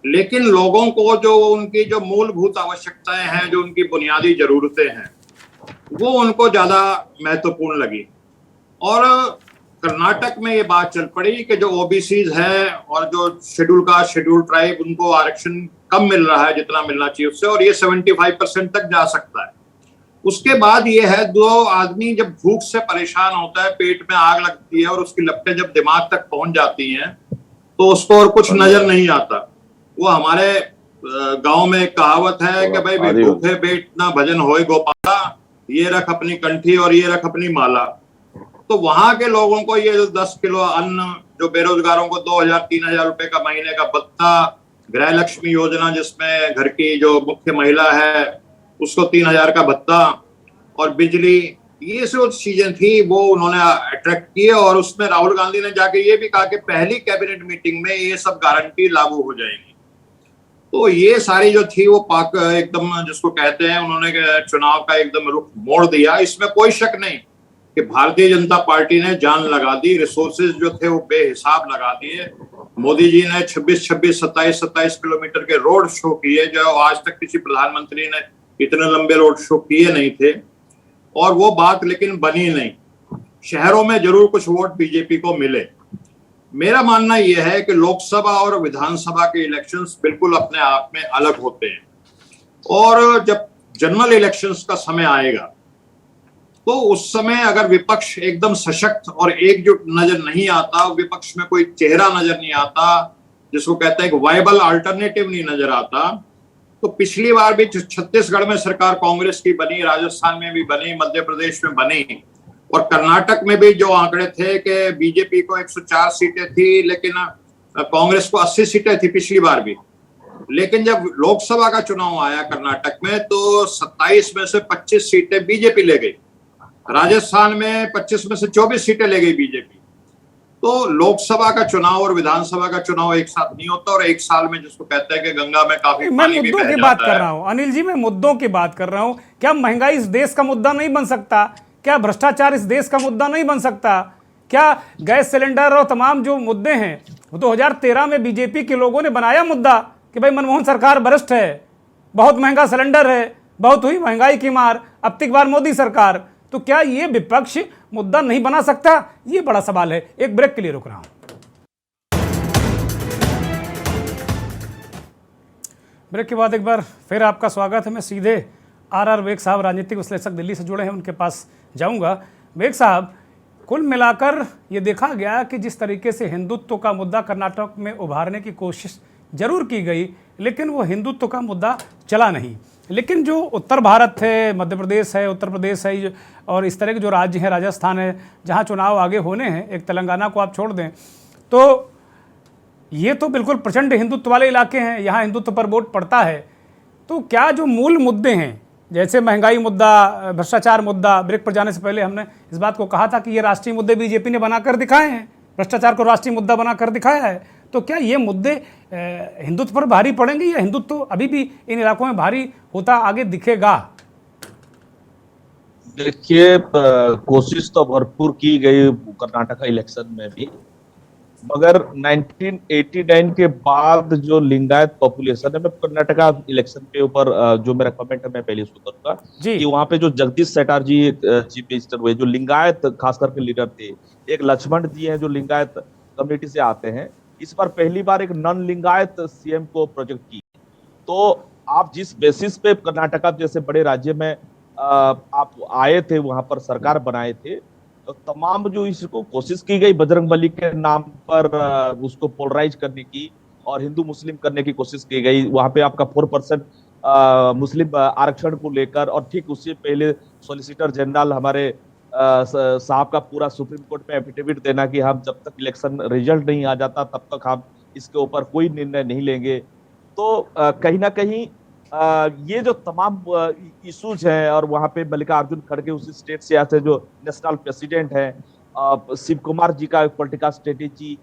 लेकिन लोगों को जो उनकी जो मूलभूत आवश्यकताएं हैं, जो उनकी बुनियादी जरूरतें हैं, वो उनको ज्यादा महत्वपूर्ण लगी। और कर्नाटक में ये बात चल पड़ी कि जो ओबीसीज है और जो शेड्यूल ट्राइब, उनको आरक्षण कम मिल रहा है जितना मिलना चाहिए उससे, और ये 75% तक जा सकता है। उसके बाद ये है, 2 आदमी जब भूख से परेशान होता है, पेट में आग लगती है और उसकी लपटें जब दिमाग तक पहुंच जाती हैं तो उसको और कुछ नजर नहीं आता। वो हमारे गांव में एक कहावत है कि भाई भूखे पेट ना भजन होए गोपाला, ये रख अपनी कंठी और ये रख अपनी माला। तो वहां के लोगों को ये जो 10 किलो अन्न, जो बेरोजगारों को 2,000-3,000 रुपए का महीने का भत्ता, गृह लक्ष्मी योजना जिसमें घर की जो मुख्य महिला है उसको 3,000 का भत्ता, और बिजली, ये जो चीजें थी वो उन्होंने अट्रैक्ट किए। और उसमें राहुल गांधी ने जाके ये भी कहा कि पहली कैबिनेट मीटिंग में ये सब गारंटी लागू हो जाएगी। तो ये सारी जो थी वो पाक एकदम जिसको कहते हैं, उन्होंने चुनाव का एकदम रुख मोड़ दिया। इसमें कोई शक नहीं कि भारतीय जनता पार्टी ने जान लगा दी, रिसोर्सेज जो थे वो बेहिसाब लगा दिए। मोदी जी ने 26-26, 27-27 किलोमीटर के रोड शो किए, जो आज तक किसी प्रधानमंत्री ने इतने लंबे रोड शो किए नहीं थे। और वो बात लेकिन बनी नहीं। शहरों में जरूर कुछ वोट बीजेपी को मिले। मेरा मानना यह है कि लोकसभा और विधानसभा के इलेक्शंस बिल्कुल अपने आप में अलग होते हैं, और जब जनरल इलेक्शंस का समय आएगा तो उस समय अगर विपक्ष एकदम सशक्त और एकजुट नजर नहीं आता, विपक्ष में कोई चेहरा नजर नहीं आता, जिसको कहते हैं एक वायबल अल्टरनेटिव नहीं नजर आता, तो पिछली बार भी छत्तीसगढ़ में सरकार कांग्रेस की बनी, राजस्थान में भी बनी, मध्य प्रदेश में बनी, और कर्नाटक में भी जो आंकड़े थे कि बीजेपी को 104 सीटें थी लेकिन कांग्रेस को 80 सीटें थी पिछली बार भी। लेकिन जब लोकसभा का चुनाव आया कर्नाटक में तो 27 में से 25 सीटें बीजेपी ले गई, राजस्थान में 25 में से 24 सीटें ले गई बीजेपी। तो लोकसभा का चुनाव और विधानसभा का चुनाव एक साथ नहीं होता, और एक साल में जिसको कहते हैं कि गंगा में काफी मैं पानी भी मुद्दों बह की बात जाता कर रहा हूं अनिल जी, मैं मुद्दों की बात कर रहा हूं। क्या महंगाई इस देश का मुद्दा नहीं बन सकता? क्या भ्रष्टाचार इस देश का मुद्दा नहीं बन सकता? क्या गैस सिलेंडर और तमाम जो मुद्दे हैं वो 2013 में बीजेपी के लोगों ने बनाया मुद्दा कि भाई मनमोहन सरकार भ्रष्ट है, बहुत महंगा सिलेंडर है, बहुत हुई महंगाई की मार, अब की बार मोदी सरकार। तो क्या ये विपक्ष मुद्दा नहीं बना सकता? ये बड़ा सवाल है। एक ब्रेक के लिए रुक रहा हूं। ब्रेक के बाद एक बार फिर आपका स्वागत है। मैं सीधे आर बेग साहब, राजनीतिक विश्लेषक, दिल्ली से जुड़े हैं, उनके पास जाऊंगा। बेग साहब, कुल मिलाकर ये देखा गया कि जिस तरीके से हिंदुत्व का मुद्दा कर्नाटक में उभारने की कोशिश जरूर की गई, लेकिन वो हिंदुत्व का मुद्दा चला नहीं। लेकिन जो उत्तर भारत है, मध्य प्रदेश है, उत्तर प्रदेश है, और इस तरह के जो राज्य हैं, राजस्थान है, जहाँ चुनाव आगे होने हैं, एक तेलंगाना को आप छोड़ दें, तो ये तो बिल्कुल प्रचंड हिंदुत्व वाले इलाके हैं, यहाँ हिंदुत्व पर वोट पड़ता है। तो क्या जो मूल मुद्दे हैं, जैसे महंगाई मुद्दा, भ्रष्टाचार मुद्दा, ब्रेक पर जाने से पहले हमने इस बात को कहा था कि ये राष्ट्रीय मुद्दे बीजेपी ने बनाकर दिखाए हैं, भ्रष्टाचार को राष्ट्रीय मुद्दा बनाकर दिखाया है। तो क्या ये मुद्दे हिंदुत्व पर भारी पड़ेंगे, या हिंदुत्व अभी भी इन इलाकों में भारी होता आगे दिखेगा? देखिए, कोशिश तो भरपूर की गई कर्नाटक इलेक्शन में भी, मगर 1989 के बाद जो लिंगायत पॉपुलेशन है, मैं कर्नाटका इलेक्शन के ऊपर जो मेरा कमेंट है मैं पहले उसको करूंगा कि वहां पे जो जगदीश शेट्टार जी चीफ मिनिस्टर हुए, जो लिंगायत खास करके लीडर थे, एक लक्ष्मण जी हैं जो लिंगायत कम्युनिटी से आते हैं, इस बार पहली बार एक नॉन लिंगायत सीएम को प्रोजेक्ट की। तो आप जिस बेसिस पे कर्नाटका जैसे बड़े राज्य में आप आए थे, वहां पर सरकार बनाए थे, तो तमाम जो इसको कोशिश की गई बजरंगबली के नाम पर उसको पोलराइज करने की और हिंदू मुस्लिम करने की कोशिश की गई। वहां पे आपका 4% मुस्लिम आरक्षण को लेकर, और ठीक उससे पहले सॉलिसिटर जनरल हमारे साहब का पूरा सुप्रीम कोर्ट में एफिडेविट देना कि हम जब तक इलेक्शन रिजल्ट नहीं आ जाता तब तक हम इसके ऊपर कोई निर्णय नहीं लेंगे। तो कहीं ना कहीं ये जो तमाम इश्यूज हैं, और वहां पे मल्लिकार्जुन खड़गे उसी स्टेट से आते जो नेशनल प्रेसिडेंट हैं, शिव कुमार जी का पॉलिटिकल स्ट्रेटेजी,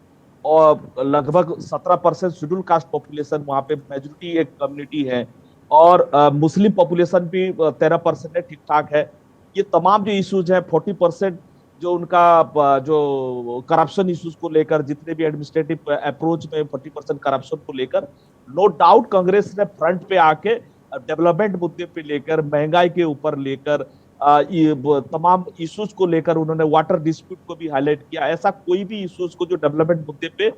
और लगभग 17% शेड्यूल कास्ट पॉपुलेशन वहां पे मेजोरिटी एक कम्युनिटी है, और मुस्लिम पॉपुलेशन भी 13% है, ठीक ठाक है। ये तमाम जो इश्यूज हैं, 40% जो उनका जो करप्शन इश्यूज को लेकर, जितने भी एडमिनिस्ट्रेटिव अप्रोच में 40% करप्शन को लेकर, नो डाउट कांग्रेस ने फ्रंट पे आके डेवलपमेंट मुद्दे पे लेकर, महंगाई के ऊपर लेकर, तमाम इश्यूज को लेकर उन्होंने वाटर डिस्प्यूट को भी हाईलाइट किया। ऐसा कोई भी इश्यूज को जो डेवलपमेंट मुद्दे पे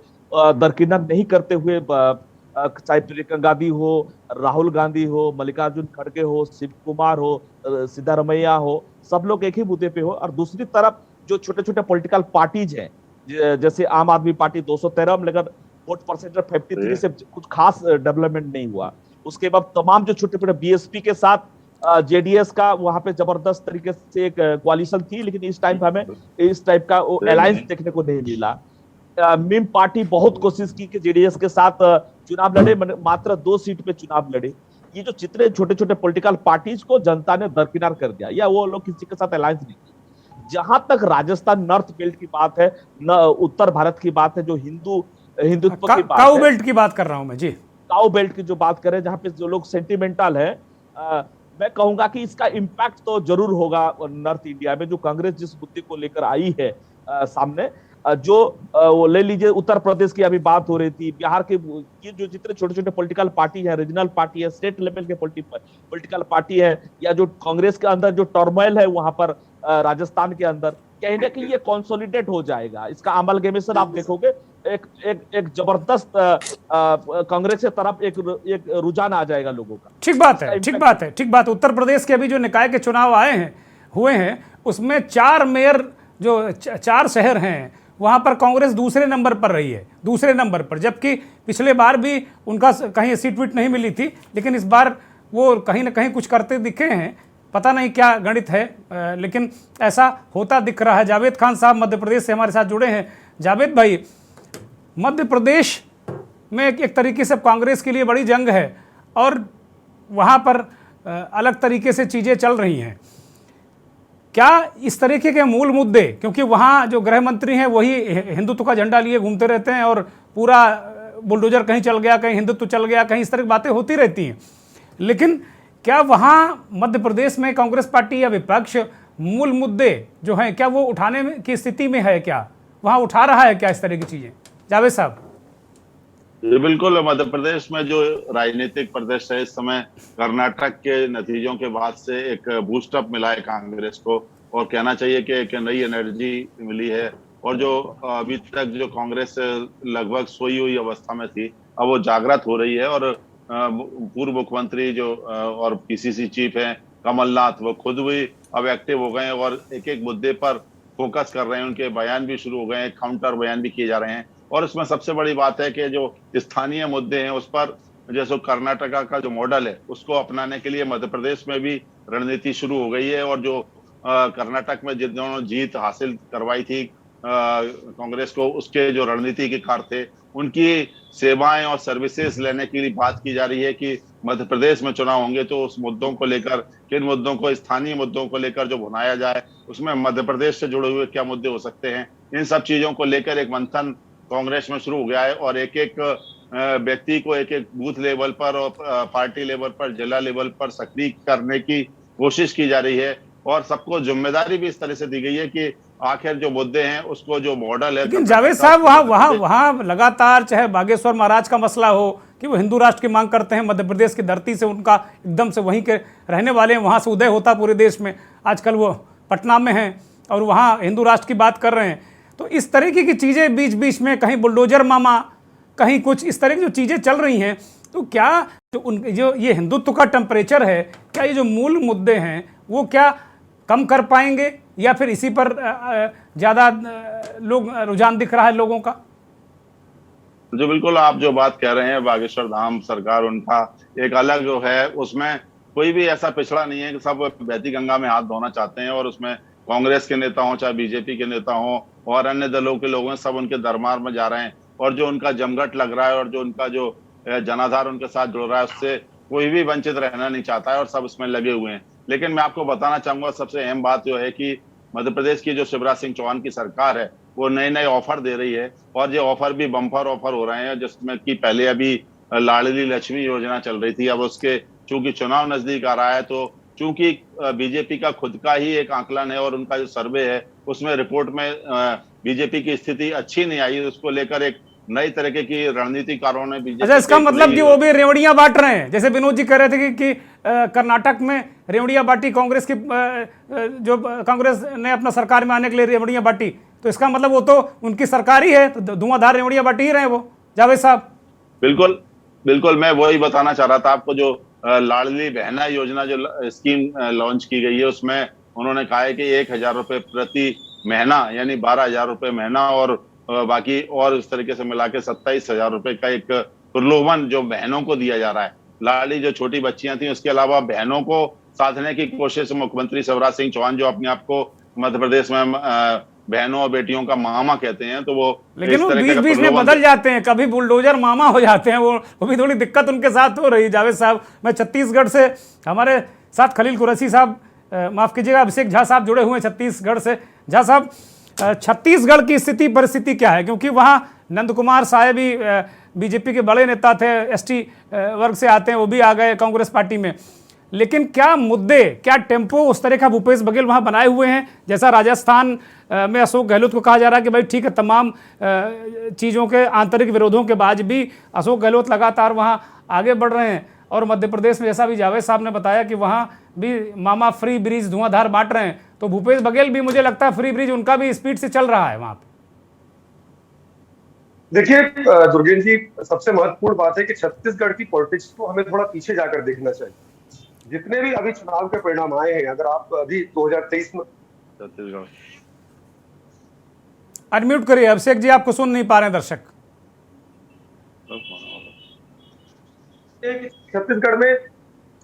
दरकिनार नहीं करते हुए, चाहे प्रियंका गांधी हो, राहुल गांधी हो, मल्लिकार्जुन खड़गे हो, शिव कुमार हो, सिद्धारमैया हो, सब लोग एक ही मुद्दे पे हो। और दूसरी तरफ जो छोटे छोटे पॉलिटिकल पार्टीज हैं, जैसे आम आदमी पार्टी 213 में, लेकिन वोट परसेंटेज 53 से कुछ खास डेवलपमेंट नहीं हुआ। उसके बाद तमाम जो छोटे छोटे बीएसपी के साथ जेडीएस का वहां पे जबरदस्त तरीके से एक कोalition थी, लेकिन इस टाइम हमें इस टाइप का अलायंस देखने को नहीं मिला। मिम पार्टी बहुत कोशिश की कि जेडीएस के साथ चुनाव लड़े, मात्र 2 सीट पे चुनाव लड़े। ये जो जितने छोटे छोटे पॉलिटिकल पार्टीज को जनता ने दरकिनार कर दिया, या वो लोग किसी के साथ अलायंस नहीं की। जहां तक राजस्थान नॉर्थ बेल्ट की बात है, उत्तर भारत की बात है, जो हिंदुत्व की बात काउ बेल्ट की बात कर रहा हूं मैं जी, काउ बेल्ट की जो बात करें, जहां पे जो लोग सेंटिमेंटल है, मैं कहूंगा कि इसका इम्पैक्ट तो जरूर होगा नॉर्थ इंडिया में। जो कांग्रेस जिस मुद्दे को लेकर आई है सामने, जो वो ले लीजिए उत्तर प्रदेश की अभी बात हो रही थी, बिहार के जो जितने छोटे छोटे पॉलिटिकल पार्टी है, रीजनल पार्टी है, स्टेट लेवल के पॉलिटिकल पार्टी है, या जो कांग्रेस के अंदर जो टर्मोइल है वहां पर राजस्थान के अंदर, कहीं ना कहीं ये कंसोलिडेट हो जाएगा। इसका अमलगमेशन आप देखोगे, एक जबरदस्त कांग्रेस की तरफ एक रुझान आ जाएगा लोगों का। ठीक बात है, ठीक बात है, ठीक बात है। उत्तर प्रदेश के अभी जो निकाय के चुनाव हुए हैं, उसमें 4 मेयर, जो 4 शहर हैं, वहां पर कांग्रेस दूसरे नंबर पर रही है, दूसरे नंबर पर। जबकि पिछले बार भी उनका कहीं सीट वीट नहीं मिली थी, लेकिन इस बार वो कहीं ना कहीं कुछ करते दिखे हैं। पता नहीं क्या गणित है, लेकिन ऐसा होता दिख रहा है। जावेद खान साहब मध्य प्रदेश से हमारे साथ जुड़े हैं। जावेद भाई, मध्य प्रदेश में एक तरीके से कांग्रेस के लिए बड़ी जंग है और वहाँ पर अलग तरीके से चीज़ें चल रही हैं। क्या इस तरीके के मूल मुद्दे, क्योंकि वहाँ जो गृह मंत्री हैं वही हिंदुत्व का झंडा लिए घूमते रहते हैं और पूरा बुलडोजर कहीं चल गया, कहीं हिंदुत्व चल गया, कहीं इस तरह की बातें होती रहती हैं, लेकिन क्या वहाँ मध्य प्रदेश में कांग्रेस पार्टी या विपक्ष मूल मुद्दे जो हैं, क्या वो उठाने की स्थिति में है? क्या वहाँ उठा रहा है क्या इस तरह की चीज़ें? जावेद साहब। बिल्कुल, मध्य प्रदेश में जो राजनीतिक प्रदेश है इस समय, कर्नाटक के नतीजों के बाद से एक बूस्टअप मिला है कांग्रेस को, और कहना चाहिए कि एक नई एनर्जी मिली है। और जो अभी तक जो कांग्रेस लगभग सोई हुई अवस्था में थी, अब वो जागृत हो रही है। और पूर्व मुख्यमंत्री जो और पीसीसी चीफ हैं कमलनाथ, वो खुद भी अब एक्टिव हो गए हैं और एक एक मुद्दे पर फोकस कर रहे हैं। उनके बयान भी शुरू हो गए हैं, काउंटर बयान भी किए जा रहे हैं। और उसमें सबसे बड़ी बात है कि जो स्थानीय मुद्दे हैं उस पर, जैसे कर्नाटका का जो मॉडल है उसको अपनाने के लिए मध्य प्रदेश में भी रणनीति शुरू हो गई है। और जो कर्नाटक में जिन्होंने जीत हासिल करवाई थी कांग्रेस को, उसके जो रणनीतिकार थे, उनकी सेवाएं और सर्विसेज लेने के लिए बात की जा रही है कि मध्य प्रदेश में चुनाव होंगे तो उस मुद्दों को लेकर, किन मुद्दों को, स्थानीय मुद्दों को लेकर जो भुनाया जाए, उसमें मध्य प्रदेश से जुड़े हुए क्या मुद्दे हो सकते हैं, इन सब चीजों को लेकर एक मंथन कांग्रेस में शुरू हो गया है। और एक एक व्यक्ति को एक एक बूथ लेवल पर और पार्टी लेवल पर, जिला लेवल पर सक्रिय करने की कोशिश की जा रही है। और सबको जिम्मेदारी भी इस तरह से दी गई है कि आखिर जो मुद्दे हैं उसको जो मॉडल है। लेकिन जावेद साहब, वहाँ लगातार, चाहे बागेश्वर महाराज का मसला हो कि वो हिंदू राष्ट्र की मांग करते हैं, मध्य प्रदेश की धरती से उनका एकदम से वहीं के रहने वाले हैं, वहाँ से उदय होता पूरे देश में। आजकल वो पटना में हैं और वहाँ हिंदू राष्ट्र की बात कर रहे हैं। तो इस तरीके की चीज़ें बीच बीच में, कहीं बुलडोजर मामा, कहीं कुछ इस तरह की जो चीज़ें चल रही हैं, तो क्या जो ये हिंदुत्व का टेम्परेचर है, क्या ये जो मूल मुद्दे हैं वो क्या कम कर पाएंगे, या फिर इसी पर ज़्यादा लोग रुझान दिख रहा है लोगों का? जो बिल्कुल आप जो बात कह रहे हैं, बागेश्वर धाम सरकार उनका एक अलग जो है, उसमें कोई भी ऐसा पिछड़ा नहीं है कि सब बहती गंगा में हाथ धोना चाहते हैं। और उसमें कांग्रेस के नेता हों, चाहे बीजेपी के नेता हों और अन्य दलों के लोग हैं, सब उनके दरबार में जा रहे हैं। और जो उनका जमघट लग रहा है और जो उनका जो जनाधार उनके साथ जुड़ रहा है, उससे कोई भी वंचित रहना नहीं चाहता है और सब उसमें लगे हुए हैं। लेकिन मैं आपको बताना चाहूंगा, सबसे अहम बात जो है कि मध्य प्रदेश की जो शिवराज सिंह चौहान की सरकार है, वो नए नए ऑफर दे रही है। और ये ऑफर भी बम्पर ऑफर हो रहे हैं, जिसमें कि पहले अभी लाडली लक्ष्मी योजना चल रही थी। अब उसके चूंकि चुनाव नजदीक आ रहा है, तो चूंकि बीजेपी का खुद का ही एक आंकलन है और उनका जो सर्वे है उसमें रिपोर्ट में बीजेपी की स्थिति अच्छी नहीं आई, उसको लेकर एक नई तरीके की रणनीतिकारों ने बीजेपी। अच्छा, इसका मतलब कि वो भी रेवड़ियां बांट रहे हैं, जैसे विनोद जी कह रहे थे कि कर्नाटक में रेवड़ियां बांटी कांग्रेस की, जो कांग्रेस ने अपना सरकार में आने के लिए रेवड़ियां बांटी, तो इसका मतलब वो तो उनकी सरकार ही है, तो धुआंधार रेवड़ियां बांटी ही रहे वो। जावेद साहब। बिल्कुल बिल्कुल, मैं वही बताना चाह रहा था आपको। जो लाडली बहना योजना जो स्कीम लॉन्च की गई है, उसमें उन्होंने कहा है कि 1,000 रुपए प्रति महीना, यानी 12,000 रुपए महीना, और बाकी और इस तरीके से मिला के 27,000 रुपए का एक प्रलोभन जो बहनों को दिया जा रहा है। लाडली जो छोटी बच्चियां थी, उसके अलावा बहनों को साधने की कोशिश मुख्यमंत्री शिवराज सिंह चौहान, जो अपने आप को मध्य प्रदेश में बहनों और बेटियों का मामा कहते हैं, तो वो लेकिन वो बीच बीच में बदल जाते हैं, कभी बुलडोजर मामा हो जाते हैं, वो भी थोड़ी दिक्कत उनके साथ हो रही है। जावेद साहब, मैं छत्तीसगढ़ से, हमारे साथ खलील कुरैशी साहब, माफ कीजिएगा, अभिषेक झा साहब जुड़े हुए हैं छत्तीसगढ़ से। झा साहब, छत्तीसगढ़ की स्थिति परिस्थिति क्या है? क्योंकि वहाँ नंद कुमार साय भी बीजेपी के बड़े नेता थे, एसटी वर्ग से आते हैं, वो भी आ गए कांग्रेस पार्टी में। लेकिन क्या मुद्दे, क्या टेम्पो उस तरह का भूपेश बघेल वहाँ बनाए हुए हैं, जैसा राजस्थान में अशोक गहलोत को कहा जा रहा है कि भाई ठीक है, तमाम चीज़ों के आंतरिक विरोधों के बाद भी अशोक गहलोत लगातार वहाँ आगे बढ़ रहे हैं, और मध्य प्रदेश में जैसा भी जावेद साहब ने बताया कि वहाँ भी मामा फ्री ब्रिज धुआंधार बांट रहे हैं, तो भूपेश बघेल भी, मुझे लगता है फ्री ब्रिज उनका भी स्पीड से चल रहा है वहाँ पे। देखिए दुर्गेश जी, सबसे महत्वपूर्ण बात है कि छत्तीसगढ़ की पॉलिटिक्स को हमें थोड़ा पीछे जाकर देखना चाहिए। जितने भी अभी चुनाव के परिणाम आए हैं, अगर आप अभी 2023 में छत्तीसगढ़, अनम्यूट करिए अभिषेक जी, आपको सुन नहीं पा रहे हैं दर्शक। छत्तीसगढ़ में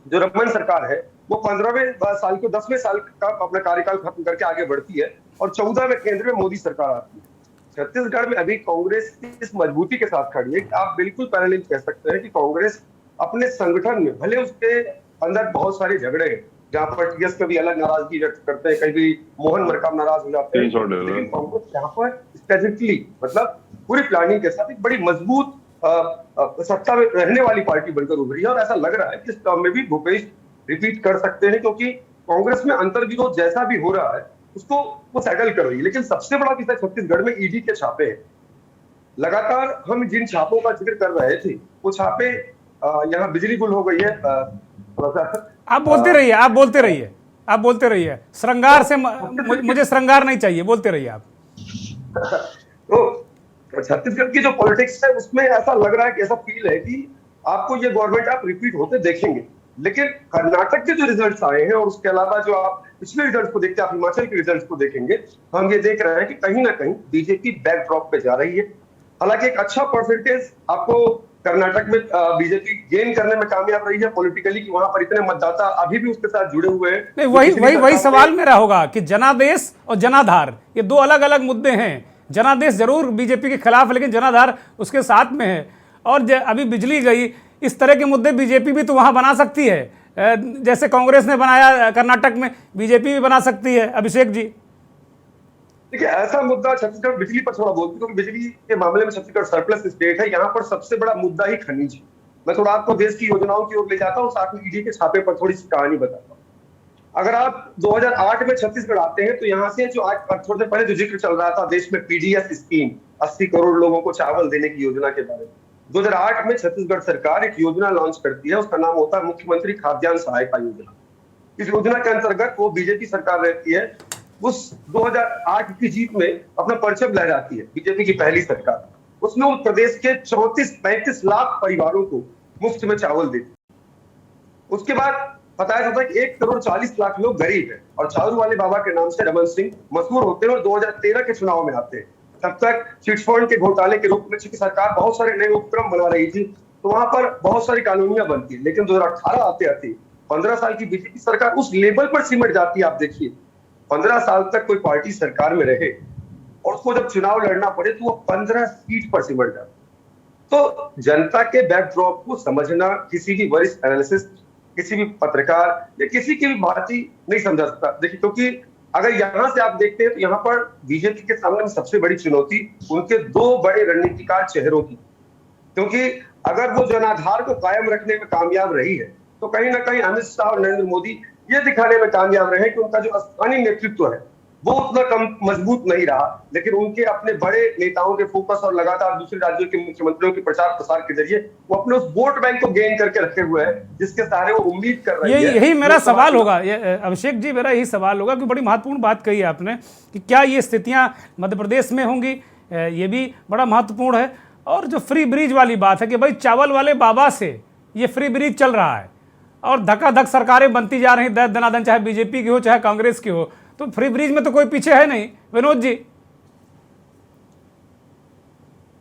जो रमन सरकार है वो 15वें साल को 10वें साल का अपना कार्यकाल खत्म करके आगे बढ़ती है, और 14 में केंद्र में मोदी सरकार आती है। छत्तीसगढ़ में अभी कांग्रेस इस मजबूती के साथ खड़ी है कि आप बिल्कुल पैरेलल कह सकते हैं कि कांग्रेस अपने संगठन में, भले उसके अंदर बहुत सारे झगड़े हैं, जहां पर टीएस कभी अलग नाराजगी व्यक्त करते हैं, कभी मोहन मरकाम नाराज हो जाते हैं, लेकिन कांग्रेस यहाँ पर स्ट्रेटेजिकली, मतलब पूरी प्लानिंग के साथ एक बड़ी मजबूत सत्ता में रहने वाली पार्टी बनकर उभरी है। और ऐसा लग रहा है कि इस टर्म में भी भूपेश रिपीट कर सकते हैं, क्योंकि कांग्रेस में अंतर्विरोध जैसा भी हो रहा है उसको वो सेटल कर रही है। लेकिन सबसे बड़ा विषय छत्तीसगढ़ में ईडी के छापे हैं। लगातार हम जिन छापों का जिक्र कर रहे थे, वो छापे यहाँ बिजली गुल हो गई है। आप बोलते रहिए, आप बोलते रहिए, आप बोलते रहिए। श्रृंगार से मुझे श्रृंगार नहीं चाहिए, बोलते रहिए आप। तो छत्तीसगढ़ की जो पॉलिटिक्स है उसमें ऐसा लग रहा है कि ऐसा फील है कि आपको ये गवर्नमेंट आप रिपीट होते देखेंगे। लेकिन कर्नाटक के जो रिजल्ट्स आए हैं, और उसके अलावा जो आप पिछले रिजल्ट्स को देखते हैं, आप हिमाचल के रिजल्ट्स को देखेंगे, हम ये देख रहे हैं कि कहीं ना कहीं बीजेपी बैकड्रॉप पे जा रही है। हालांकि एक अच्छा परसेंटेज आपको कर्नाटक में बीजेपी गेन करने में कामयाब रही है पॉलिटिकली, कि वहां पर इतने मतदाता अभी भी उसके साथ जुड़े हुए हैं। नहीं, वही सवाल मेरा होगा कि जनादेश और जनाधार ये दो अलग अलग मुद्दे हैं। जनादेश जरूर बीजेपी के खिलाफ है, लेकिन जनाधार उसके साथ में है। और अभी बिजली गई, इस तरह के मुद्दे बीजेपी भी तो वहां बना सकती है, जैसे कांग्रेस ने बनाया कर्नाटक में, बीजेपी भी बना सकती है। अभिषेक जी, देखिए, ऐसा मुद्दा छत्तीसगढ़ बिजली पर थोड़ा बोलती है, क्योंकि बिजली के मामले में छत्तीसगढ़ सरप्लस स्टेट है। यहाँ पर सबसे बड़ा मुद्दा ही खनिज है। मैं थोड़ा आपको देश की योजनाओं की ओर ले जाता हूँ, साथ में ईडी के छापे पर थोड़ी सी कहानी बताता हूँ। अगर आप 2008 में छत्तीसगढ़ आते हैं, तो यहाँ से जो आज थोड़ी देर पहले जो जिक्र चल रहा था देश में पीडीएस स्कीम, 80 करोड़ लोगों को चावल देने की योजना के बारे में, 2008 में छत्तीसगढ़ सरकार एक योजना लॉन्च करती है। उसका नाम होता है मुख्यमंत्री खाद्यान्न सहायता योजना। इस योजना के अंतर्गत वो बीजेपी सरकार रहती है, उस 2008 की जीत में अपना परचम लहराती है बीजेपी की पहली सरकार। उसने उस प्रदेश के 34-35 लाख परिवारों को मुफ्त में चावल देती। उसके बाद बताया जाता है कि 1,40,00,000 लोग गरीब हैं, और चारू वाले बाबा के नाम से रमन सिंह मशहूर होते हैं और 2013 के चुनाव में आते हैं। तब तक चिटफंड के घोटाले के रूप में चूंकि सरकार बहुत सारे नए उपक्रम बना रही थी, तो वहां पर बहुत सारी कानूनियां बनती है। लेकिन 2018 आते आते 15 साल की बीजेपी सरकार उस लेवल पर सिमट जाती है। आप देखिए, 15 साल तक कोई पार्टी सरकार में रहे और उसको जब चुनाव लड़ना पड़े तो वो 15 सीट पर सिमट जाती। तो जनता के बैकड्रॉप को समझना किसी भी वरिष्ठ एनालिसिस्ट, किसी भी पत्रकार या किसी की भी भारतीय नहीं समझा सकता। देखिए, क्योंकि अगर यहां से आप देखते हैं तो यहाँ पर बीजेपी के सामने सबसे बड़ी चुनौती उनके दो बड़े रणनीतिकार चेहरों की, क्योंकि अगर वो जनाधार को कायम रखने में कामयाब रही है, तो कहीं ना कहीं अमित शाह और नरेंद्र मोदी ये दिखाने में कामयाब रहे कि उनका जो स्थानीय नेतृत्व है वो उतना कम मजबूत नहीं रहा। लेकिन उनके अपने बड़े नेताओं के फोकस और लगातार दूसरे राज्यों के मुख्यमंत्रियों के प्रचार प्रसार के जरिए वो अपने उस वोट बैंक को गेन करके रखे हुए हैं, जिसके सहारे वो उम्मीद कर रहे हैं। यही मेरा सवाल होगा अभिषेक जी, मेरा यही सवाल होगा कि बड़ी महत्वपूर्ण बात कही आपने कि क्या ये स्थितियां मध्य प्रदेश में होंगी, ये भी बड़ा महत्वपूर्ण है। और जो फ्री ब्रिज वाली बात है कि भाई चावल वाले बाबा से ये फ्री ब्रिज चल रहा है और धक्का-धक सरकारें बनती जा रही हैं, दनादन, चाहे बीजेपी की हो चाहे कांग्रेस की हो, तो फ्री ब्रिज में तो कोई पीछे है नहीं। विनोद जी,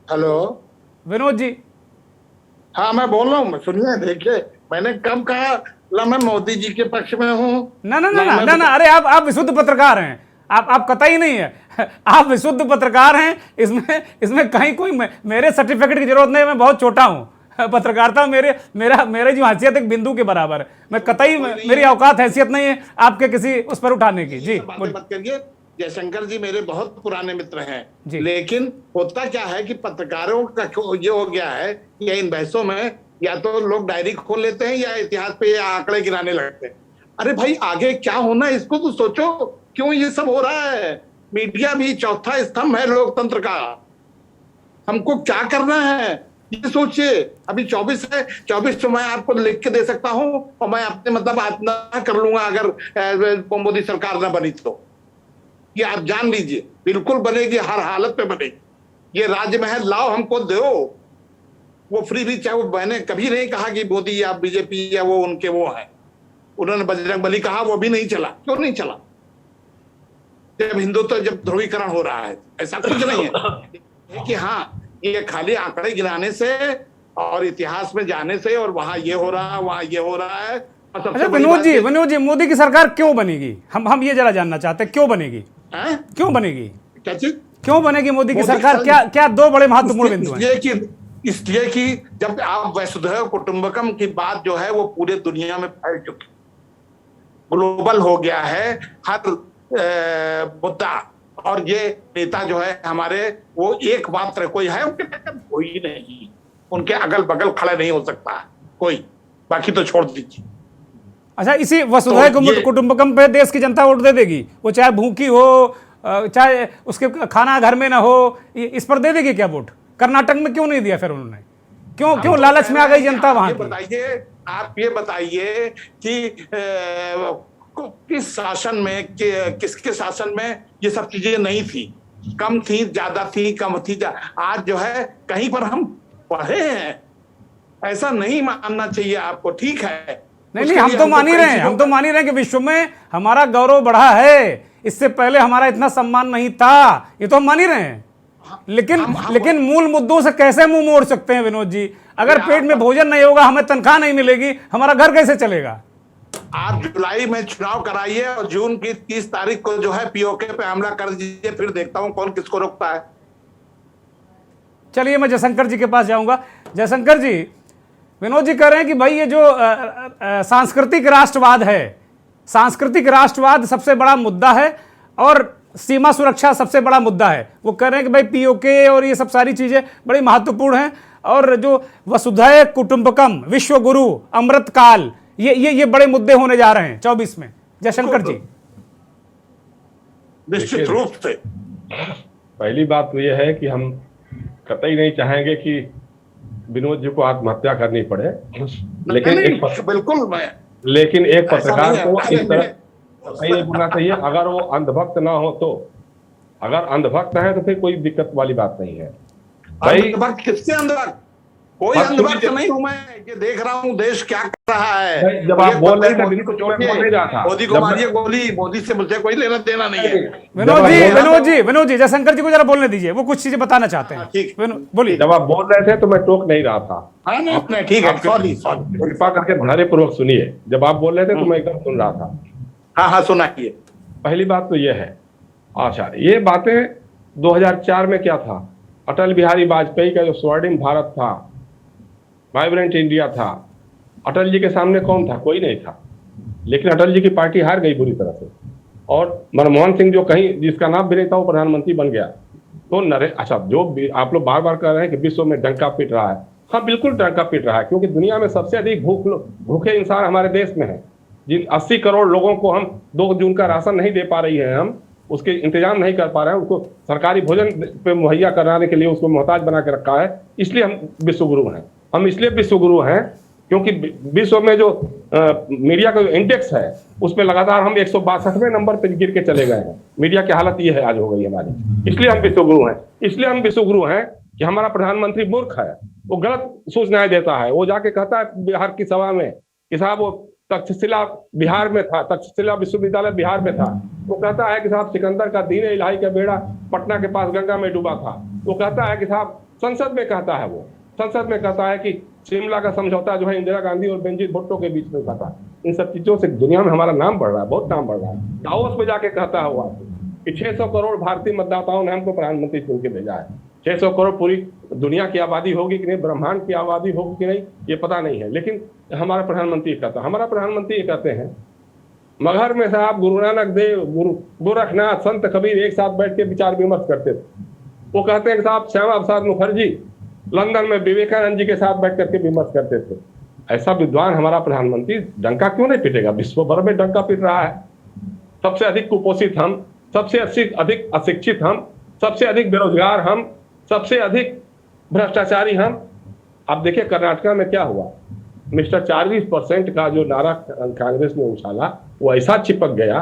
हेलो विनोद जी, हाँ मैं बोल रहा हूँ, सुनिए। देखिए, मैंने कब कहा ना मैं मोदी जी के पक्ष में हूँ। ना ना ना ना ना ना, अरे आप विशुद्ध पत्रकार हैं, आप कतई नहीं है, आप विशुद्ध पत्रकार हैं। इसमें कहीं कोई मेरे सर्टिफिकेट की जरूरत नहीं है, मैं बहुत छोटा हूं। पत्रकारिता मेरे जो हैसियत एक बिंदु के बराबर है, मैं कतई मेरी औकात हैसियत नहीं है आपके किसी उस पर उठाने की। जी मत करिए। जयशंकर जी मेरे बहुत पुराने मित्र हैं, जी। लेकिन होता क्या है कि पत्रकारों का ये हो गया है कि इन बहसों में या तो लोग डायरी खोल लेते हैं या इतिहास पे या आंकड़े गिराने लगते हैं। अरे भाई आगे क्या होना है इसको तो सोचो, क्यों ये सब हो रहा है? मीडिया भी चौथा स्तंभ है लोकतंत्र का। हमको क्या करना है ये सोचिए। अभी 24 है, 24 तो मैं आपको लिख के दे सकता हूं और मैं अपने मतलब आत्मा कर लूंगा अगर मोदी सरकार ना बनी तो। ये आप जान लीजिए, बिल्कुल बनेगी, हर हालत में बनेगी। ये राज्य महल लाओ, हमको दो वो फ्री भी। चाहे वो मैंने कभी नहीं कहा कि मोदी या बीजेपी या वो उनके वो है। उन्होंने बजरंग बली कहा, वो भी नहीं चला। क्यों नहीं चला? जब हिंदुत्व जब ध्रुवीकरण हो रहा है, ऐसा कुछ नहीं है कि हाँ ये खाली आंकड़े गिराने से और इतिहास में जाने से और वहां ये हो रहा है वहां ये हो रहा है। अच्छा विनोद जी मोदी की सरकार क्यों बनेगी? हम ये जरा जानना चाहते हैं, क्यों बनेगी? क्यों बनेगी? क्या चीज? क्यों बनेगी मोदी की सरकार? क्या दो बड़े महत्वपूर्ण बिंदु हैं? इसलिए कि जब आप वसुधैव कुटुंबकम की बात जो है वो पूरे दुनिया में फैल चुकी, ग्लोबल हो गया है हर मुद्दा। और ये नेता जो है हमारे वो एकमात्र कोई है, उनके टक्कर कोई नहीं, उनके अगल बगल खड़े नहीं हो सकता कोई, बाकी तो छोड़ दीजिए। अच्छा, इसी वसुधैव कुटुंबकम पे देश की जनता वोट दे देगी? वो चाहे भूखी हो, चाहे उसके खाना घर में ना हो, इस पर दे देगी क्या वोट? कर्नाटक में क्यों नहीं दिया फिर उन्होंने? क्यों लालच में आ गई जनता वहां की? बताइए, आप ये बताइए कि किस शासन में किसके शासन में ये सब चीजें नहीं थी? कम थी, ज्यादा थी, कम थी, आज जो है कहीं पर हम पढ़े हैं। ऐसा नहीं मानना चाहिए आपको, ठीक है? नहीं, हम तो मान ही रहे हैं, हम तो मान ही रहे हैं कि विश्व में हमारा गौरव बढ़ा है। इससे पहले हमारा इतना सम्मान नहीं था, ये तो हम मान ही रहे हैं। लेकिन मूल मुद्दों से कैसे मुंह मोड़ सकते हैं विनोद जी? अगर पेट में भोजन नहीं होगा, हमें तनख्वाह नहीं मिलेगी, हमारा घर कैसे चलेगा? आप जुलाई में चुनाव कराइए और जून की 30 तारीख को जो है पीओके पे हमला कर दीजिए, फिर देखता हूं कौन किसको रोकता है। चलिए मैं जयशंकर जी के पास जाऊंगा। जयशंकर जी, विनोद जी कह रहे हैं कि भाई ये जो सांस्कृतिक राष्ट्रवाद है, सांस्कृतिक राष्ट्रवाद सबसे बड़ा मुद्दा है और सीमा सुरक्षा सबसे बड़ा मुद्दा है। वो कह रहे हैं कि भाई पीओके और ये सब सारी चीजें बड़ी महत्वपूर्ण हैं, और जो वसुधैव कुटुंबकम, विश्व गुरु, अमृतकाल, ये बड़े मुद्दे होने जा रहे हैं 24 में। जयशंकर जी, निश्चित रूप से पहली बात तो यह है कि हम कतई नहीं चाहेंगे कि विनोद जी को आत्महत्या करनी पड़े, लेकिन एक पत्रकार को इस तरह नहीं बोलना चाहिए। अगर वो अंधभक्त ना हो तो, अगर अंधभक्त है तो फिर कोई दिक्कत वाली बात नहीं है। अंधभक्त किससे? अंधभक्त कोई अंधभक्त नहीं हूं मैं, ये देख रहा हूं देश क्या कर रहा है। जब आप बोल रहे थे मोदी को बोल नहीं रहा था, मोदी को मारिए गोली, मोदी से मुझे कोई लेना देना नहीं है। विनोद जी जयशंकर जी को जरा बोलने दीजिए, वो कुछ चीजें बताना चाहते हैं। ठीक, बोलिए। जब आप बोल रहे थे तो मैं टोक नहीं रहा था। ठीक है, सॉरी। कृपा करके धैर्यपूर्वक सुनिए। जब आप बोल रहे थे तो मैं एकदम सुन रहा था। हाँ, सुनाइए। पहली बात तो यह है, अच्छा, ये बातें 2004 में क्या था, अटल बिहारी वाजपेयी का जो स्वर्णिम भारत था, वाइब्रेंट इंडिया था, अटल जी के सामने कौन था? कोई नहीं था। लेकिन अटल जी की पार्टी हार गई बुरी तरह से, और मनमोहन सिंह जो कहीं जिसका नाम भी नहीं था वो प्रधानमंत्री बन गया। तो अच्छा, जो आप लोग बार बार कह रहे हैं कि विश्व में डंका पीट रहा है, हाँ बिल्कुल डंका पीट रहा है, क्योंकि दुनिया में सबसे अधिक भूखे इंसान हमारे देश में है। जिन 80 करोड़ लोगों को हम 2 जून का राशन नहीं दे पा रही है, हम उसके इंतजाम नहीं कर पा रहे हैं, उसको सरकारी भोजन पे मुहैया कराने के लिए उसको मोहताज बना के रखा है, इसलिए हम विश्वगुरु हैं। हम इसलिए विश्वगुरु हैं क्योंकि विश्व में जो मीडिया का जो इंडेक्स है उसमें लगातार हम 162वें नंबर पर गिर के चले गए हैं। मीडिया की हालत ये है आज हो गई हमारी, इसलिए हम विश्वगुरु हैं। इसलिए हम विश्वगुरु हैं कि हमारा प्रधानमंत्री मूर्ख है, वो गलत सूचनाएं देता है। वो जाके कहता है बिहार की सभा में कि साहब वो तक्षशिला बिहार में था, तक्षशिला विश्वविद्यालय बिहार में था। वो कहता है कि साहब सिकंदर का दीन इलाही का बेड़ा पटना के पास गंगा में डूबा था। वो कहता है कि साहब संसद में कहता है, वो संसद में कहता है कि शिमला का समझौता जो है इंदिरा गांधी और बेनजीर भुट्टो के बीच में हुआ था। इन सब चीजों से दुनिया में हमारा नाम बढ़ रहा है, बहुत नाम बढ़ रहा है। दावोस में जाके कहता हुआ कि 600 करोड़ भारतीय मतदाताओं ने हमको प्रधानमंत्री चुन के भेजा है। 600 करोड़ पूरी दुनिया की आबादी होगी कि नहीं, ब्रह्मांड की आबादी होगी कि नहीं, ये पता नहीं है, लेकिन हमारा प्रधानमंत्री कहता, हमारा प्रधानमंत्री ये कहते हैं मगहर में साहब गुरु नानक देव, गुरु गोरखनाथ, संत कबीर एक साथ बैठ के विचार विमर्श करते थे। वो कहते हैं कि साहब श्यामा प्रसाद मुखर्जी लंदन में विवेकानंद जी के साथ बैठ करके विमर्श करते थे। ऐसा विद्वान हमारा प्रधानमंत्री डंका क्यों नहीं पीटेगा? विश्व भर में डंका पीट रहा है। सबसे अधिक कुपोषित हम, सबसे अधिक अशिक्षित हम, सबसे अधिक बेरोजगार हम, सबसे अधिक भ्रष्टाचारी हम। अब देखिए कर्नाटका में क्या हुआ, मिस्टर 40% का जो नारा कांग्रेस ने उछाला वो ऐसा चिपक गया,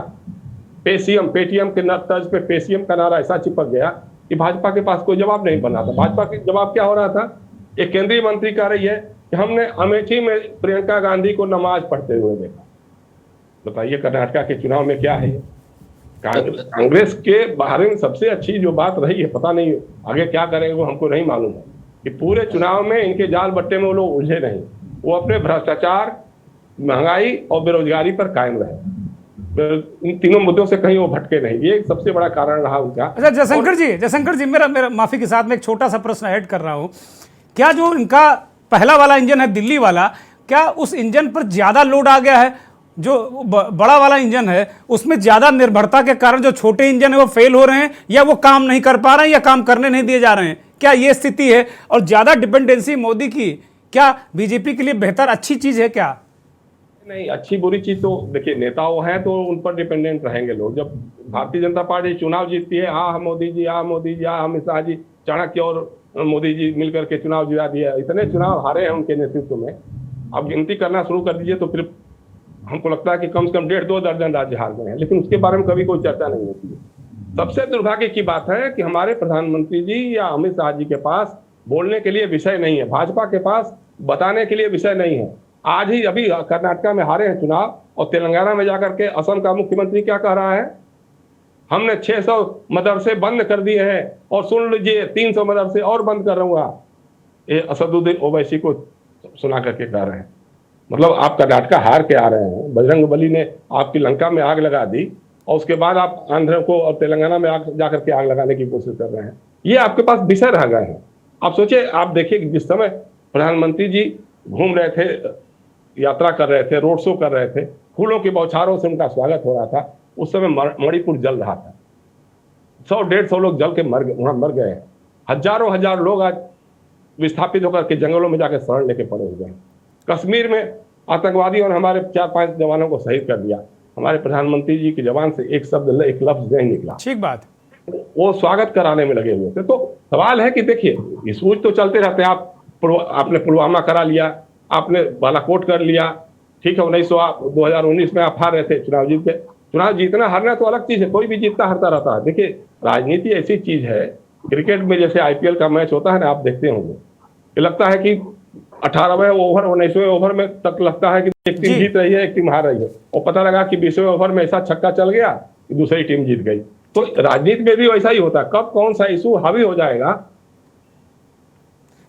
पेटीएम के तर्ज पे पेटीएम का नारा ऐसा चिपक गया कि भाजपा के पास कोई जवाब नहीं बना था। भाजपा के जवाब क्या हो रहा था, एक केंद्रीय मंत्री कह रही है कि हमने अमेठी में प्रियंका गांधी को नमाज पढ़ते हुए देखा। बताइए कर्नाटका के चुनाव में क्या है? कांग्रेस के बारे में सबसे अच्छी जो बात रही है, पता नहीं आगे क्या करेंगे वो हमको नहीं मालूम है, कि पूरे चुनाव में इनके जाल बट्टे में वो लोग उलझे नहीं, वो अपने भ्रष्टाचार, महंगाई और बेरोजगारी पर कायम रहे। इन तीनों मुद्दों से कहीं वो भटके नहीं, ये सबसे बड़ा कारण रहा उनका। अच्छा जयशंकर जी मेरा माफी के साथ में एक छोटा सा प्रश्न ऐड कर रहा हूं, क्या जो इनका पहला वाला इंजन है दिल्ली वाला, क्या उस इंजन पर ज्यादा लोड आ गया है? जो बड़ा वाला इंजन है उसमें ज्यादा निर्भरता के कारण जो छोटे इंजन है वो फेल हो रहे हैं, या वो काम नहीं कर पा रहे हैं, या काम करने नहीं दिए जा रहे हैं? क्या ये स्थिति है? और ज्यादा डिपेंडेंसी मोदी की क्या बीजेपी के लिए बेहतर अच्छी चीज है क्या? नहीं, अच्छी बुरी चीज तो देखिए, नेता वो हैं तो उन पर डिपेंडेंट रहेंगे लोग। जब भारतीय जनता पार्टी चुनाव जीतती है, हाँ मोदी जी, हाँ मोदी जी, हाँ अमित शाह जी, चाणक्य और मोदी जी मिलकर के चुनाव जिता दिया, इतने चुनाव हारे हैं उनके नेतृत्व में। अब गिनती करना शुरू कर दीजिए तो फिर हमको लगता है कि कम से कम 1.5-2 दर्जन राज्य हार गए हैं, लेकिन उसके बारे में कभी कोई चर्चा नहीं होती है। सबसे दुर्भाग्य की बात है कि हमारे प्रधानमंत्री जी या अमित शाह जी के पास बोलने के लिए विषय नहीं है, भाजपा के पास बताने के लिए विषय नहीं है। आज ही अभी कर्नाटका में हारे हैं चुनाव, और तेलंगाना में जाकर के असम का मुख्यमंत्री क्या कह रहा है, हमने 600 मदरसे बंद कर दिए हैं, और सुन लीजिए 300 मदरसे और बंद कर रहूंगा। ये असदुद्दीन ओवैसी को सुना करके कह रहे हैं। मतलब आप कर्नाटका हार के आ रहे हैं, बजरंग बली ने आपकी लंका में आग लगा दी, और उसके बाद आप आंध्र को और तेलंगाना में जाकर के आग लगाने की कोशिश कर रहे हैं। ये आपके पास विषय रह गए हैं। आप सोचिए, आप देखिए जिस समय प्रधानमंत्री जी घूम रहे थे, यात्रा कर रहे थे, रोड शो कर रहे थे, फूलों की बौछारों से उनका स्वागत हो रहा था, उस समय मणिपुर जल रहा था। 100-150 लोग जल के वहां मर गए हैं। हजार लोग आज विस्थापित होकर के जंगलों में जाकर शरण लेके पड़े हुए हैं। कश्मीर में आतंकवादियों ने हमारे 4-5 जवानों को शहीद कर दिया। हमारे प्रधानमंत्री जी की जबान से एक शब्द, एक लफ्ज नहीं निकला। ठीक बात, वो स्वागत कराने में लगे हुए थे। तो सवाल है कि देखिए, इशूज तो चलते रहते हैं। आपने पुलवामा करा लिया, आपने बालाकोट कर लिया, ठीक है। 2019 में आप हार रहे थे, चुनाव जीत के। चुनाव जीतना हारना तो अलग चीज है, कोई भी जीतता हारता रहता है। देखिए, राजनीति ऐसी चीज है, क्रिकेट में जैसे आईपीएल का मैच होता है ना, आप देखते होंगे, लगता है कि 18वें ओवर 19वें ओवर में तक लगता है कि एक टीम जीत रही है, एक टीम हार रही है, और पता लगा कि 20वें ओवर में ऐसा छक्का चल गया कि दूसरी टीम जीत गई। तो राजनीति में भी वैसा ही होता है, कब कौन सा इशू हावी हो जाएगा।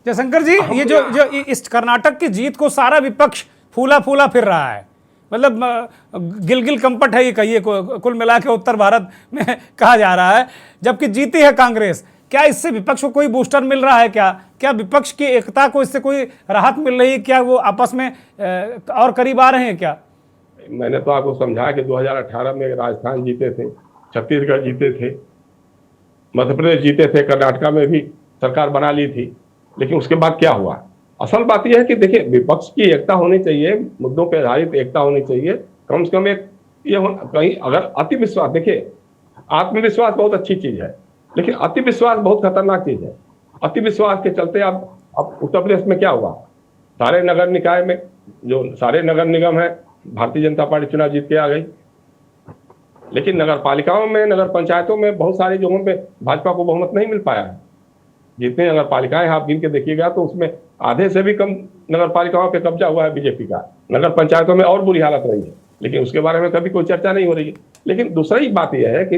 जयशंकर जी, ये जो इस कर्नाटक की जीत को सारा विपक्ष फूला फिर रहा है, मतलब गिलगिल कंपट है ये कहिए, कुल मिला के उत्तर भारत में कहा जा रहा है, जबकि जीती है कांग्रेस। क्या इससे विपक्ष को कोई बूस्टर मिल रहा है? क्या विपक्ष की एकता को इससे कोई राहत मिल रही है? क्या वो आपस में और करीब आ रहे हैं क्या? मैंने तो आपको समझाया कि 2018 में राजस्थान जीते थे, छत्तीसगढ़ जीते थे, मध्य प्रदेश जीते थे, कर्नाटका में भी सरकार बना ली थी, लेकिन उसके बाद क्या हुआ? असल बात यह है कि देखिए, विपक्ष की एकता होनी चाहिए, मुद्दों पर आधारित एकता होनी चाहिए। कम से कम एक ये कहीं अगर अति विश्वास, देखिए आत्मविश्वास बहुत अच्छी चीज है, लेकिन अति विश्वास बहुत खतरनाक चीज है। अति विश्वास के चलते अब उत्तर प्रदेश में क्या हुआ, सारे नगर निकाय में जो सारे नगर निगम है, भारतीय जनता पार्टी चुनाव जीत के आ गई, लेकिन नगर पालिकाओं में, नगर पंचायतों में बहुत सारी जगहों पे भाजपा को बहुमत नहीं मिल पाया है। जितने नगर पालिकाएं आप गिन के देखिएगा तो उसमें आधे से भी कम नगर पालिकाओं पे कब्जा हुआ है बीजेपी का। नगर पंचायतों में और बुरी हालत रही है, लेकिन उसके बारे में कभी कोई चर्चा नहीं हो रही है। लेकिन दूसरी बात यह है कि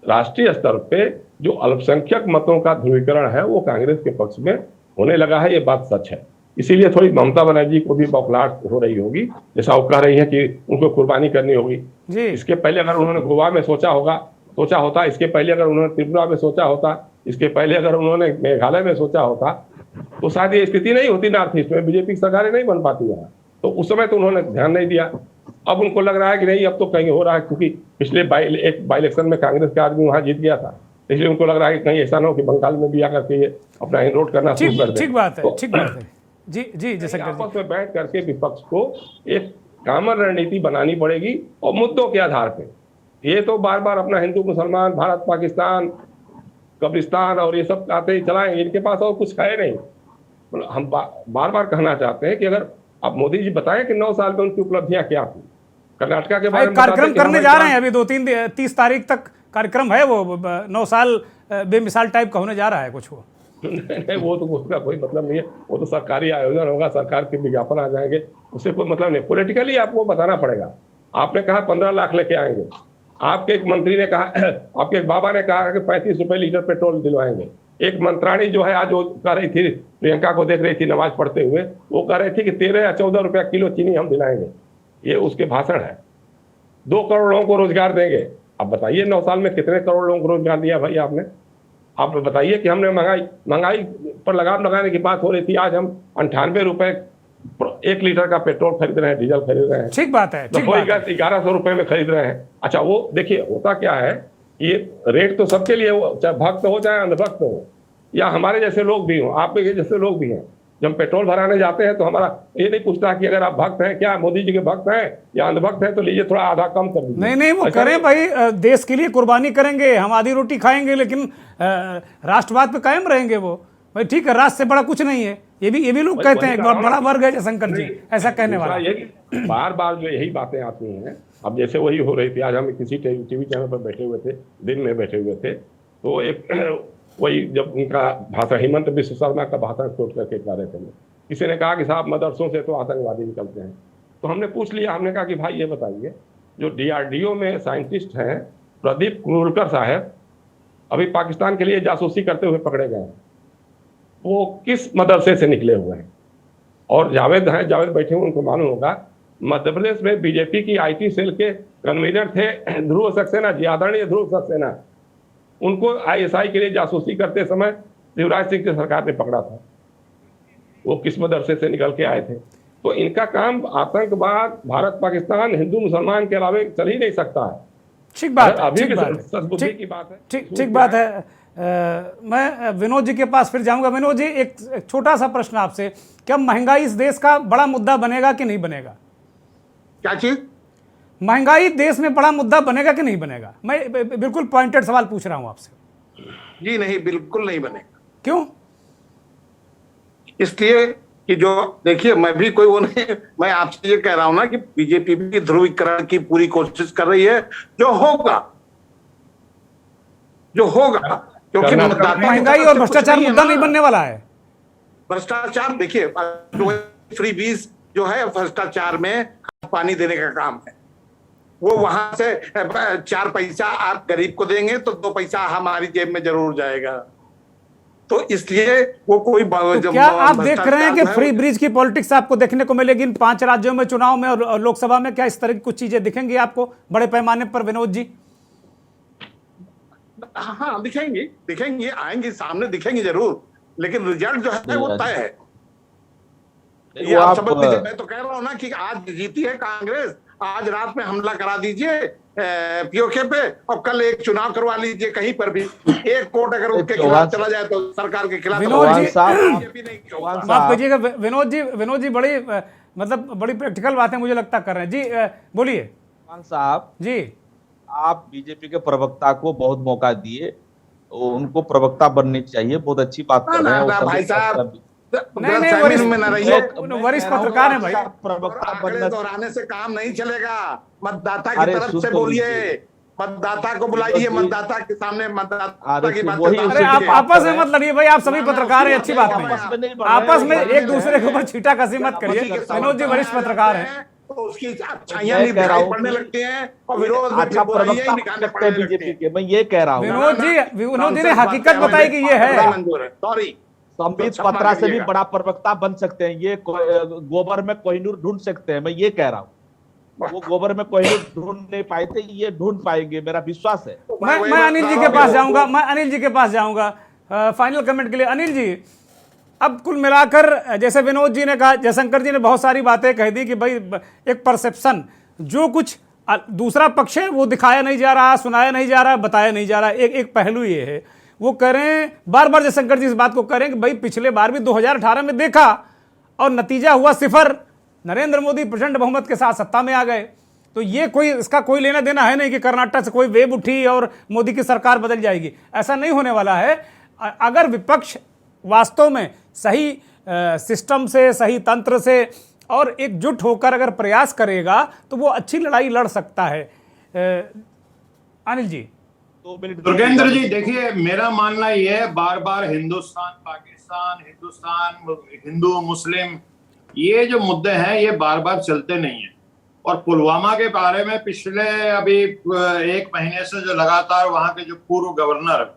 राष्ट्रीय स्तर पे जो अल्पसंख्यक मतों का ध्रुवीकरण है वो कांग्रेस के पक्ष में होने लगा है, ये बात सच है। इसीलिए थोड़ी ममता बनर्जी को भी बौखलाहट हो रही होगी, जैसा वो कह रही है कि उनको कुर्बानी करनी होगी। जी इसके पहले अगर उन्होंने गोवा में सोचा होता, इसके पहले अगर उन्होंने त्रिपुरा में सोचा होता, इसके पहले अगर उन्होंने मेघालय में सोचा होता, तो शायद ये स्थिति नहीं होती, नॉर्थ ईस्ट में बीजेपी की सरकारें नहीं बन पाती यहाँ। तो उस समय तो उन्होंने ध्यान नहीं दिया। अब उनको लग रहा है कि नहीं, अब तो कहीं हो रहा है, क्योंकि पिछले एक बाई इलेक्शन में कांग्रेस का आदमी वहां जीत गया था, इसलिए उनको लग रहा है कि कहीं ऐसा ना हो कि बंगाल में भी आकर के ये अपना इनरोड करना शुरू कर दे। ठीक बात है, तो ठीक बात है। जी जी जयशंकर जी, आपस में बैठ करके विपक्ष को एक कॉमन रणनीति बनानी पड़ेगी और मुद्दों के आधार पे। ये तो बार बार अपना हिंदू मुसलमान, भारत पाकिस्तान, कब्रिस्तान और ये सब आते ही चलाएंगे, इनके पास और कुछ है नहीं। मतलब हम बार बार कहना चाहते हैं कि अगर आप मोदी जी बताएं कि 9 साल में उनकी उपलब्धियां क्या थी, कर्नाटका के बारे में कार्यक्रम करने जा रहे हैं अभी 30 तारीख तक कार्यक्रम है, वो 9 साल बेमिसाल टाइप का होने जा रहा है कुछ वो। नहीं, वो तो उसका कोई मतलब नहीं है, वो तो सरकारी आयोजन होगा, सरकार के विज्ञापन आ जाएंगे, उससे कोई मतलब नहीं। पॉलिटिकली आपको बताना पड़ेगा। आपने कहा 15 लाख लेके आएंगे, आपके एक मंत्री ने कहा, आपके एक बाबा ने कहा कि 35 रुपए लीटर पेट्रोल दिलवाएंगे। एक मंत्राणी जो है आज वो कह रही थी, प्रियंका को देख रही थी नमाज पढ़ते हुए, वो कह रही थी कि 13 या 14 रुपया किलो चीनी हम दिलाएंगे। ये उसके भाषण है। 2 करोड़ लोगों को रोजगार देंगे। अब बताइए 9 साल में कितने करोड़ लोगों को रोजगार दिया भाई आपने? आप बताइए कि हमने महंगाई पर लगाम लगाने की बात हो रही थी, आज हम 98 रुपए 1 लीटर का पेट्रोल खरीद रहे हैं, डीजल खरीद रहे हैं। ठीक बात है, ठीक रसोई बात है। गैस 1100 रुपए में खरीद रहे हैं। अच्छा, वो देखिए होता क्या है, ये रेट तो सबके लिए हो, चाहे भक्त हो चाहे अंधभक्त हो, या हमारे जैसे लोग भी हों, आपके जैसे लोग भी हैं। जब हम पेट्रोल भराने जाते हैं तो हमारा ये नहीं पूछता कि अगर आप भक्त हैं, क्या मोदी जी के भक्त हैं या अंधभक्त हैं, तो लीजिए थोड़ा आधा कम कर दीजिए। नहीं वो करें भाई, देश के लिए कुर्बानी करेंगे, हम आधी रोटी खाएंगे, लेकिन राष्ट्रवाद पे कायम रहेंगे वो। भाई ठीक है, राष्ट्र से बड़ा कुछ नहीं है, ये भी लोग कहते हैं। बहुत बड़ा वर्ग है जयशंकर जी ऐसा कहने वाला। बार बार जो यही बातें आती हैं, अब जैसे वही हो रही थी, आज हम किसी टीवी चैनल पर बैठे हुए थे, दिन में बैठे हुए थे, तो एक वही जब उनका भाषण, हिमंत बिश्व शर्मा का भाषण छोड़ करके गा रहे थे, किसी ने कहा कि साहब मदरसों से तो आतंकवादी निकलते हैं। तो हमने पूछ लिया, हमने कहा कि भाई ये बताइए, जो DRDO में साइंटिस्ट हैं प्रदीप कुरुलकर साहब, अभी पाकिस्तान के लिए जासूसी करते हुए पकड़े गए हैं, वो किस मदरसे से निकले हुए हैं? और जावेद बैठे हुए, उनको मालूम होगा, मध्य प्रदेश में बीजेपी की IT सेल के कन्वीनर थे ध्रुव सक्सेना जी, आदरणीय ध्रुव सक्सेना। उनको ISI के लिए जासूसी करते समय शिवराज सिंह की सरकार ने पकड़ा था। वो किस मदरसे से निकल के आए थे? तो इनका काम आतंकवाद, भारत पाकिस्तान, हिंदू मुसलमान के अलावा चल ही नहीं सकता है। ठीक बात है, अभी ठीक भी बात है, सद्बुद्धि की बात है। ठीक बात है। मैं विनोद जी के पास फिर जाऊंगा। विनोद जी, एक छोटा सा प्रश्न आपसे, क्या महंगाई इस देश का बड़ा मुद्दा बनेगा कि नहीं बनेगा? क्या चीज? महंगाई देश में बड़ा मुद्दा बनेगा कि नहीं बनेगा? मैं बिल्कुल पॉइंटेड सवाल पूछ रहा हूं आपसे। जी नहीं, बिल्कुल नहीं बनेगा। क्यों? इसलिए कि जो देखिए, मैं भी कोई वो नहीं, मैं आपसे ये कह रहा हूं ना कि बीजेपी भी ध्रुवीकरण की पूरी कोशिश कर रही है, जो होगा क्योंकि महंगाई और भ्रष्टाचार मुद्दा नहीं बनने वाला है। भ्रष्टाचार देखिए, फ्री बीज जो है भ्रष्टाचार में पानी देने का काम है। वो वहां से 4 पैसा आप गरीब को देंगे तो 2 पैसा हमारी जेब में जरूर जाएगा। तो इसलिए वो कोई तो क्या आप देख रहे हैं कि फ्री ब्रिज की पॉलिटिक्स आपको देखने को मिलेगी इन 5 राज्यों में चुनाव में और लोकसभा में? क्या इस तरह की कुछ चीजें दिखेंगी आपको बड़े पैमाने पर विनोद जी? हाँ, दिखेंगी, आएंगी सामने, दिखेंगी जरूर, लेकिन रिजल्ट जो है वो तय है। ये आप समझ लीजिए। मैं तो कह रहा हूँ ना कि आज जीती है कांग्रेस, आज रात में हमला करा दीजिए POK पे, और कल एक चुनाव करवा लीजिए कहीं पर भी। एक कोर्ट अगर उनके खिलाफ चला जाए तो सरकार के खिलाफ। विनोद जी माफ कीजिएगा, विनोद जी बड़ी मतलब बड़ी प्रैक्टिकल बातें मुझे लगता कर रहे हैं। जी बोलिए साहब जी। आप बीजेपी के प्रवक्ता को बहुत मौका दिए, उनको प्रवक्ता बननी चाहिए, बहुत अच्छी बात कर रहे हैं भाई साहब। नहीं, वरिष्ठ पत्रकार है भाई। प्रवक्ता दोहराने से काम नहीं चलेगा। मतदाता की तरफ से बोलिए, मतदाता को बुलाइए, मतदाता के सामने मतदाता की बात। अरे आप आपस में मत लड़िए भाई, आप सभी पत्रकार हैं, अच्छी बात नहीं। आपस में एक दूसरे के ऊपर छीटा कसी मत करिए। विनोद जी वरिष्ठ पत्रकार हैं, तो उसकी अच्छाइयां दिखाई पड़ने लगती हैं और विरोध में अच्छा प्रवक्ता बीजेपी के। मैं ये कह रहा हूँ विनोद जी ने हकीकत बताई कि ये है। मंजूर है, सॉरी संबित क्षमा पत्रा से भी करिएगा। बड़ा प्रवक्ता बन सकते हैं। ये गोबर में कोहिनूर ढूंढ सकते हैं, मैं ये कह रहा हूँ। वो गोबर में कोहिनूर ढूंढ नहीं पाए थे, ये ढूंढ पाएंगे, मेरा विश्वास है। मैं अनिल जी के पास जाऊंगा, मैं अनिल जी के पास जाऊंगा फाइनल कमेंट के लिए। अनिल जी, अब कुल मिलाकर जैसे विनोद जी ने कहा, जयशंकर जी ने बहुत सारी बातें कह दी कि भाई एक परसेप्शन, जो कुछ दूसरा पक्ष है वो दिखाया नहीं जा रहा, सुनाया नहीं जा रहा, बताया नहीं जा रहा। एक पहलू ये है, वो कह रहे हैं बार बार जयशंकर जी इस बात को कह रहे हैं कि भाई पिछले बार भी 2018 में देखा और नतीजा हुआ 0। नरेंद्र मोदी प्रचंड बहुमत के साथ सत्ता में आ गए। तो ये कोई, इसका कोई लेना देना है नहीं कि कर्नाटक से कोई वेव उठी और मोदी की सरकार बदल जाएगी, ऐसा नहीं होने वाला है। अगर विपक्ष वास्तव में सही सिस्टम से, सही तंत्र से और एकजुट होकर अगर प्रयास करेगा तो वो अच्छी लड़ाई लड़ सकता है। अनिल जी। 2 मिनट दुर्गेंद्र जी, देखिए मेरा मानना यह है, बार बार हिंदुस्तान पाकिस्तान, हिंदुस्तान हिंदू मुस्लिम, ये जो मुद्दे हैं ये बार बार चलते नहीं है। और पुलवामा के बारे में पिछले अभी 1 महीने से जो लगातार वहां के जो पूर्व गवर्नर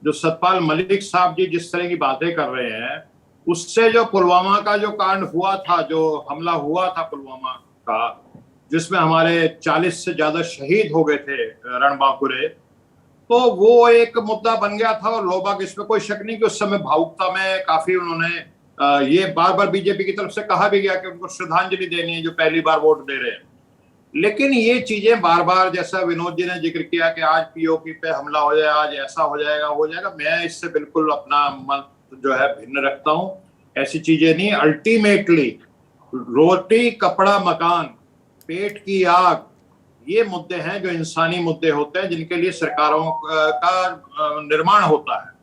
जो सतपाल मलिक साहब जी जिस तरह की बातें कर रहे हैं, उससे जो पुलवामा का जो कांड हुआ था, जो हमला हुआ था पुलवामा का, जिसमें हमारे 40 से ज्यादा शहीद हो गए थे रणबांकुरे, तो वो एक मुद्दा बन गया था। और लोग, इसमें कोई शक नहीं कि उस समय भावुकता में काफी उन्होंने ये बार बार बीजेपी की तरफ से कहा भी गया कि उनको श्रद्धांजलि देनी है जो पहली बार वोट दे रहे हैं। लेकिन ये चीजें बार बार, जैसा विनोद जी ने जिक्र किया कि आज पीओके पे हमला हो जाए, आज ऐसा हो जाएगा, मैं इससे बिल्कुल अपना मत जो है भिन्न रखता हूं। ऐसी चीजें नहीं। अल्टीमेटली रोटी कपड़ा मकान पेट की आग, ये मुद्दे हैं जो इंसानी मुद्दे होते हैं, जिनके लिए सरकारों का निर्माण होता है।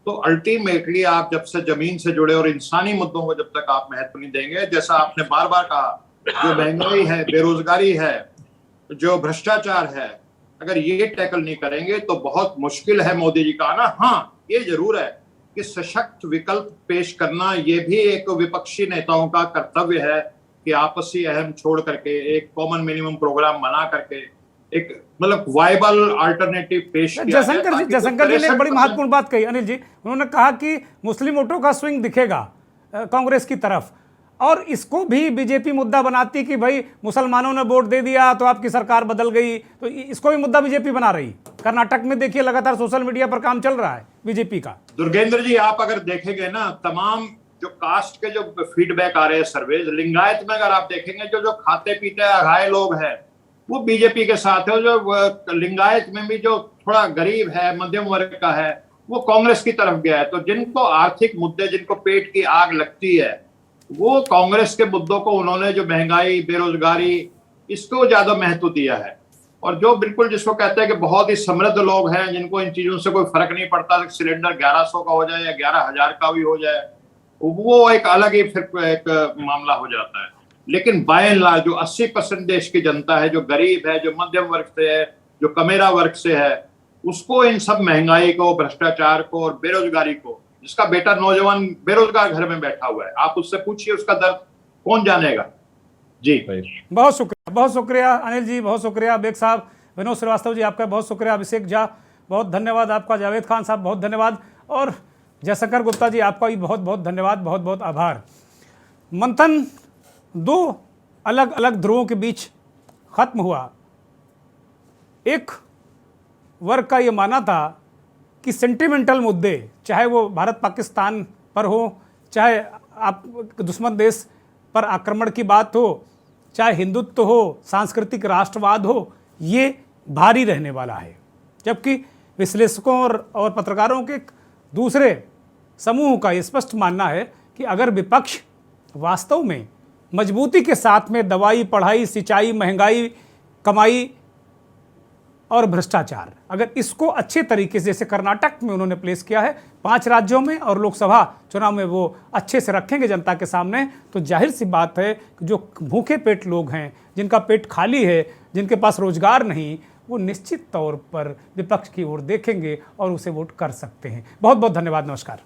तो अल्टीमेटली आप जब से जमीन से जुड़े और इंसानी मुद्दों को जब तक आप महत्व नहीं देंगे, जैसा आपने बार बार कहा, जो महंगाई है, बेरोजगारी है, जो भ्रष्टाचार है, अगर ये टैकल नहीं करेंगे तो बहुत मुश्किल है मोदी जी का आना। हाँ, ये जरूर है कि सशक्त विकल्प पेश करना ये भी एक विपक्षी नेताओं का कर्तव्य है कि आपसी अहम छोड़ करके एक कॉमन मिनिमम प्रोग्राम बना करके एक मतलब वायबल अल्टरनेटिव पेश किया। जयशंकर जी ने एक बड़ी महत्वपूर्ण बात कही अनिल जी। उन्होंने कहा कि मुस्लिम वोटों का स्विंग दिखेगा कांग्रेस की तरफ, और इसको भी बीजेपी मुद्दा बनाती कि भाई मुसलमानों ने वोट दे दिया तो आपकी सरकार बदल गई, तो इसको भी मुद्दा बीजेपी बना रही। कर्नाटक में देखिए लगातार सोशल मीडिया पर काम चल रहा है बीजेपी का। दुर्गेंद्र जी, आप अगर देखेंगे ना, तमाम जो कास्ट के जो फीडबैक आ रहे हैं सर्वे, लिंगायत में अगर आप देखेंगे, जो खाते पीते अघाए लोग हैं वो बीजेपी के साथ है। जो लिंगायत में भी जो थोड़ा गरीब है, मध्यम वर्ग का है, वो कांग्रेस की तरफ गया है। तो जिनको आर्थिक मुद्दे, जिनको पेट की आग लगती है, वो कांग्रेस के मुद्दों को उन्होंने, जो महंगाई, बेरोजगारी, इसको ज्यादा महत्व दिया है। और जो बिल्कुल जिसको कहते हैं कि बहुत ही समृद्ध लोग हैं, जिनको इन चीजों से कोई फर्क नहीं पड़ता, सिलेंडर 1100 का हो जाए या 11,000 का भी हो जाए, वो एक अलग ही फिर एक मामला हो जाता है। लेकिन बाय एंड लार्ज जो 80% देश की जनता है, जो गरीब है, जो मध्यम वर्ग से है, जो कमेरा वर्ग से है, उसको इन सब महंगाई को, भ्रष्टाचार को और बेरोजगारी को, जिसका बेटा नौजवान बेरोजगार घर में बैठा हुआ है, आप उससे पूछिए उसका दर्द कौन जानेगा। जी बहुत शुक्रिया अनिल जी, बहुत शुक्रिया बेग साहब, विनोद श्रीवास्तव जी आपका बहुत शुक्रिया, अभिषेक झा बहुत धन्यवाद आपका, जावेद खान साहब बहुत धन्यवाद, और जयशंकर गुप्ता जी आपका भी बहुत बहुत धन्यवाद, बहुत बहुत आभार। मंथन 2 अलग अलग ध्रुवों के बीच खत्म हुआ। एक वर्ग का ये मानना था कि सेंटिमेंटल मुद्दे, चाहे वो भारत पाकिस्तान पर हो, चाहे आप दुश्मन देश पर आक्रमण की बात हो, चाहे हिंदुत्व हो, सांस्कृतिक राष्ट्रवाद हो, ये भारी रहने वाला है। जबकि विश्लेषकों और पत्रकारों के दूसरे समूह का ये स्पष्ट मानना है कि अगर विपक्ष वास्तव में मजबूती के साथ में दवाई, पढ़ाई, सिंचाई, महंगाई, कमाई और भ्रष्टाचार, अगर इसको अच्छे तरीके से, जैसे कर्नाटक में उन्होंने प्लेस किया है 5 राज्यों में, और लोकसभा चुनाव में वो अच्छे से रखेंगे जनता के सामने, तो जाहिर सी बात है कि जो भूखे पेट लोग हैं, जिनका पेट खाली है, जिनके पास रोजगार नहीं, वो निश्चित तौर पर विपक्ष की ओर देखेंगे और उसे वोट कर सकते हैं। बहुत बहुत धन्यवाद, नमस्कार।